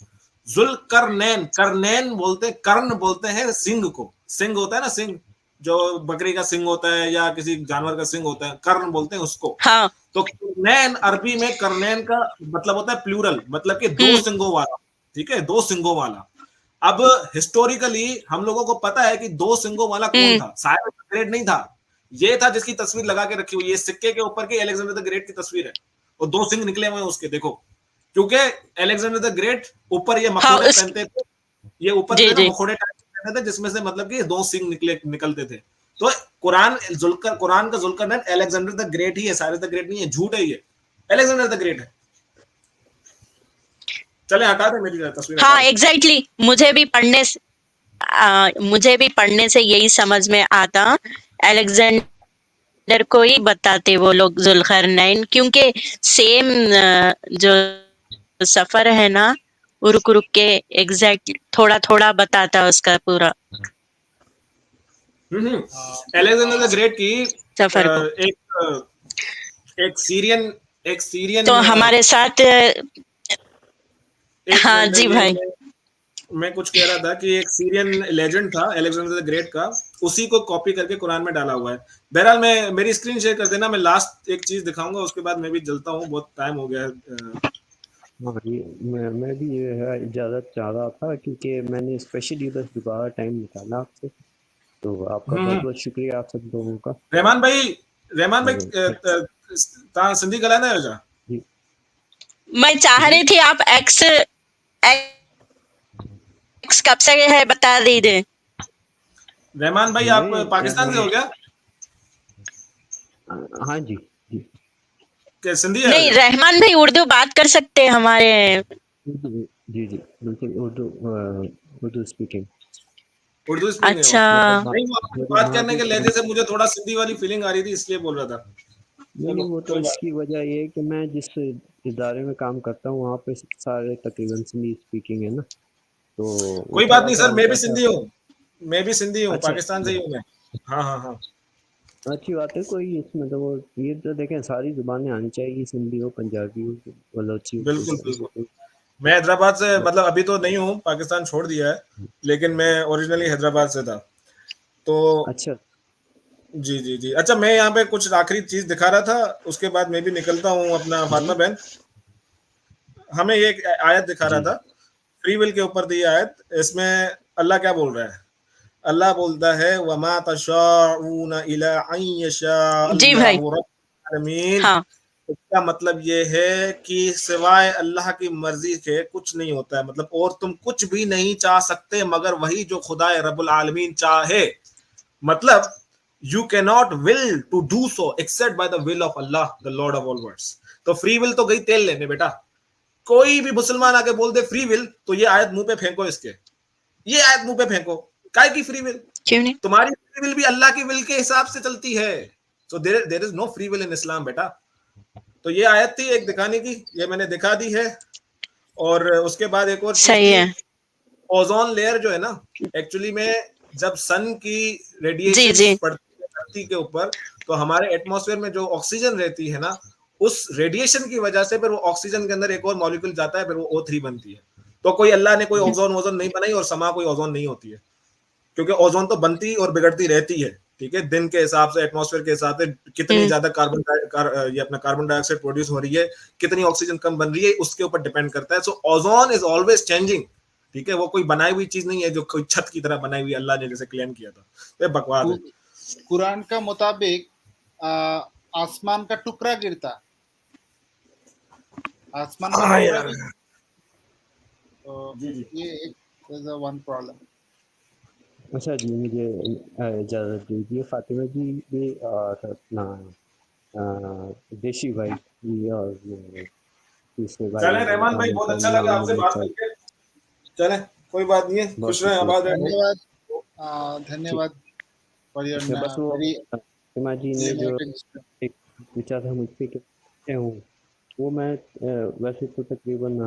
जुल्करनैन, करनैन बोलते, कर्ण बोलते हैं सिंह को, सिंह होता है ना, सिंह जो बकरी का सिंह होता है या किसी जानवर का सिंह होता है, कर्ण बोलते हैं उसको। हाँ तो करनैन अरबी में करनैन का मतलब होता है प्लूरल, मतलब कि दो सिंगों वाला, ठीक है, दो सिंगों वाला। अब हिस्टोरिकली हम लोगों को पता है कि दो सिंगों वाला कौन था, साइमन द ग्रेट नहीं था, ये था जिसकी तस्वीर लगा के रखी हुई है, सिक्के के ऊपर की अलेक्जेंडर द ग्रेट की तस्वीर है, और दो सिंह निकले हुए हैं उसके, देखो। क्योंकि अलेक्जेंडर द ग्रेट ऊपर ये हाँ मखोड़े उस पहनते थे, ये ऊपर जी से ना जी मखोड़े टाइप पहनते थे जिसमें से मतलब कि दो सिंह निकलते थे। तो कुरान का जुल्करनैन अलेक्जेंडर द ग्रेट ही है, साइरस द ग्रेट नहीं है, झूठ है ये, अलेक्जेंडर द ग्रेट है। चले हटा दे मेरी तस्वीर, हटा हाँ दे। एग्जैक्टली, मुझे भी पढ़ने से यही समझ में आता, अलेक्जेंडर को ही बताते वो लोग जुल्करनैन, क्योंकि सेम जो सफर है ना, रुक रुक के एग्जैक्ट थोड़ा थोड़ा बताता उसका पूरा अलेक्जेंडर द ग्रेट की सफर को। एक एक सीरियन एक सीरियन तो हमारे साथ एक हाँ मिनट जी ये भाई। मैं कुछ कह रहा था कि एक सीरियन लेजेंड था अलेक्जेंडर द ग्रेट का, उसी को कॉपी करके कुरान में डाला हुआ है। बहरहाल मैं मेरी स्क्रीन शेयर कर देना, मैं लास्ट एक चीज दिखाऊंगा, उसके बाद मैं भी जलता हूँ, बहुत टाइम हो गया है। हाँ, ये मैं भी ये है इजाज़त चाह रहा था, क्योंकि मैंने स्पेशली बस दोबारा टाइम निकाला आपसे, तो आपका बहुत-बहुत शुक्रिया आप सब लोगों का। रहमान भाई और तव्हां सिंधी ॻाल्हाईंदा आहियो छा? जी, मैं चाह जी? रही थी आप एक्स एक्स कब से है बता दीजिए। रहमान भाई आप मैं पाकिस्तान से हो क्या? हाँ जी, जी। क्या सिंधी है नहीं, क्या? रहमान भाई उर्दू बात कर सकते हैं हमारे। जी, जी, बिल्कुल उर्दू स्पीकिंग। उर्दू स्पीकिंग हो? अच्छा। मतलब नहीं, वो आपकी मतलब बात वहाँ करने पे के लहजे से मुझे थोड़ा सिंधी वाली फीलिंग आ रही थी, इसलिए बोल रहा था। नहीं, चलो नहीं, वो तो कोई बात इसकी वजह ये है कि मैं जिस इदारे में काम करता हूँ, वहाँ पे सारे तकरीबन सिंधी स्पीकिंग है ना, तो वो कोई बात नहीं थोड़ा-सा सर, मैं भी हल्का-सा। सिंधी हूँ, मैं भी सिंधी हूँ, अच्छा, पाकिस्तान से ही हूँ मैं। हाँ हाँ हाँ। अच्छी बात है, कोई इसमें तो वो ये तो देखें, सारी ज़ुबानें आनी चाहिए, सिंधी हो, पंजाबी हो, बलोची हो, कोई बिल्कुल सा बिल्कुल। कोई। मैं हैदराबाद से, बस मतलब अभी तो नहीं हूँ, पाकिस्तान छोड़ दिया है, लेकिन मैं ओरिजिनली हैदराबाद से था। तो अच्छा, जी जी जी, अच्छा मैं यहाँ पे कुछ आखिरी चीज दिखा रहा था, उसके बाद मैं भी निकलता हूँ। अपना फातिमा जी, बहन हमें ये एक आयत दिखा रहा जी, था, फ्री विल के ऊपर दी आयत। इसमें अल्लाह क्या बोल रहा है? अल्लाह बोलता है वमा तशाऊन इला अन यशा जी भाई। अल्लाहु रब्बुल आलमीन। हाँ। इसका मतलब ये है कि सिवाय अल्लाह की मर्जी के कुछ नहीं होता है, मतलब और तुम कुछ भी नहीं चाह सकते मगर वही जो खुदा रब्बुल आलमीन चाहे। मतलब you can not will to do so except by the will of Allah the Lord of all words. तो फ्री विल तो गई तेल लेने बेटा। कोई भी मुसलमान आके बोल दे फ्री विल, तो ये आयत मुंह पे फेंको इसके, ये आयत मुंह पे फेंको। काय की फ्री विल? क्यों नहीं? तुम्हारी फ्री विल भी अल्लाह की विल के हिसाब से चलती है। So there is no free will in Islam बेटा। तो ये आयत थी एक दिखाने की, ये मैंने दिखा दी है। और उसके बाद एक और चीज सही थी, है। ओजोन लेयर जो है ना, एक्चुअली में जब सन की जी रेडिएशंस जी। पड़ती है धरती के ऊपर, तो हमारे एटमॉस्फेयर में जो ऑक्सीजन रहती है ना, उस रेडिएशन की वजह से फिर वो ऑक्सीजन के अंदर एक और मॉलिक्यूल जाता है, फिर वो O3 बनती है। तो कोई अल्लाह ने कोई ओजोन वोजोन नहीं बनाई, और समा कोई ओजोन नहीं होती है, क्योंकि ओजोन तो बनती और बिगड़ती रहती है। ठीक है, दिन के हिसाब से, एटमॉस्फेयर के हिसाब से कितनी ज्यादा ये अपना कार्बन डाइऑक्साइड प्रोड्यूस हो रही है, कितनी ऑक्सीजन कम बन रही है, उसके ऊपर डिपेंड करता है। सो ओजोन इज ऑलवेज चेंजिंग। ठीक है, वो कोई बनाई हुई चीज नहीं है जो कोई छत की तरह बनाई हुई अल्लाह ने जैसे क्लेम किया था। ये बकवास है। कुरान का मुताबिक आसमान का टुकड़ा गिरता, आसमान का हाँ टुकड़ा यार। गिरता। तो जी जी। ये एक वन प्रॉब्लम। अच्छा जी, मुझे इजाज़त दीजिए फातिमा जी भी, और अपना देशी भाई जी, और तीसरे भाई चले रहमान भाई, बहुत अच्छा लगा आपसे बात साहब, करके। चले, कोई बात नहीं है, बहुत खुश रहें, आबाद शुक्रिया। रहें। धन्यवाद, ठीक धन्यवाद फॉर योर है, बस वो वेरी फातिमा जी ने जो इल्यूमिनेटिंग। एक पूछा था मुझसे कि मैं हूँ, वो मैं वैसे तो तकरीबन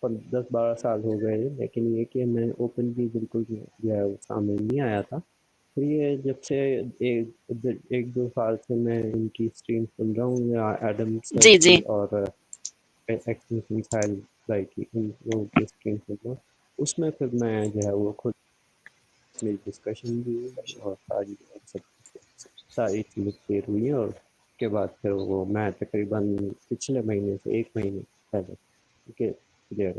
10-12 साल हो गए, लेकिन ये कि मैं ओपनली बिल्कुल जो है वो सामने नहीं आया था। फिर ये जब से 1-2 साल से मैं इनकी स्ट्रीम सुन रहा हूँ, या एडम सर जी की जी। और एक्स मिसाइल भाई की, इन लोगों की स्ट्रीम सुन रहा हूँ। उसमें फिर मैं जो है वो खुद मेरी डिस्कशन भी हुई, और सब सारी चीज़ें क्लियर हुई हैं, और उसके बाद फिर वो मैं तकरीबन पिछले महीने से 1 महीने पहले ठीक है क्लियर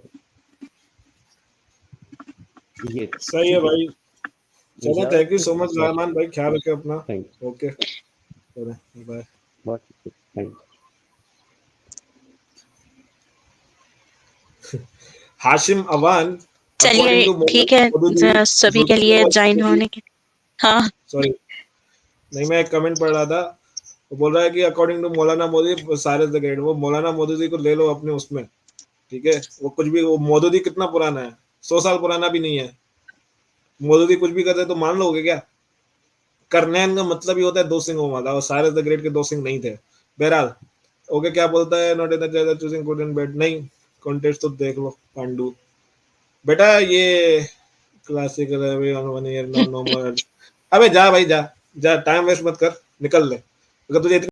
ये सही है ठीक है। भाई। चलो, इजाज़त थैंक यू है, सो मच बहुत रहमान भाई, ख्याल रखें अपना। थैंक ओके, चले, बाय। बहुत थैंक हाशिम अवान, अकॉर्डिंग चलिए टू ठीक है, सभी के लिए ज्वाइन मौलाना, होने के। हाँ। सॉरी, नहीं मैं एक कमेंट पढ़ रहा था, वो बोल रहा है कि according to Maulana Modi Cyrus the great. वो मौलाना मोदूदी को ले लो अपने उसमें। ठीक है, वो कुछ भी, वो मोदूदी कितना पुराना है? 100 साल पुराना भी नहीं है। मोदूदी कुछ भी करते तो मान लोगे क्या? करनैन का मतलब ही होता है दो सिंगों वाला, और साइरस द ग्रेट के दो सिंग नहीं थे। बहरहाल, ओके, क्या बोलता है? Not in the choosing good and bad, नहीं, कॉन्टेस्ट तो देख लो पांडु बेटा, ये क्लासिकल है भाई, 1 ईयर, नो नो मोर। अबे जा भाई, जा जा, टाइम वेस्ट मत कर, निकल ले, अगर तुझे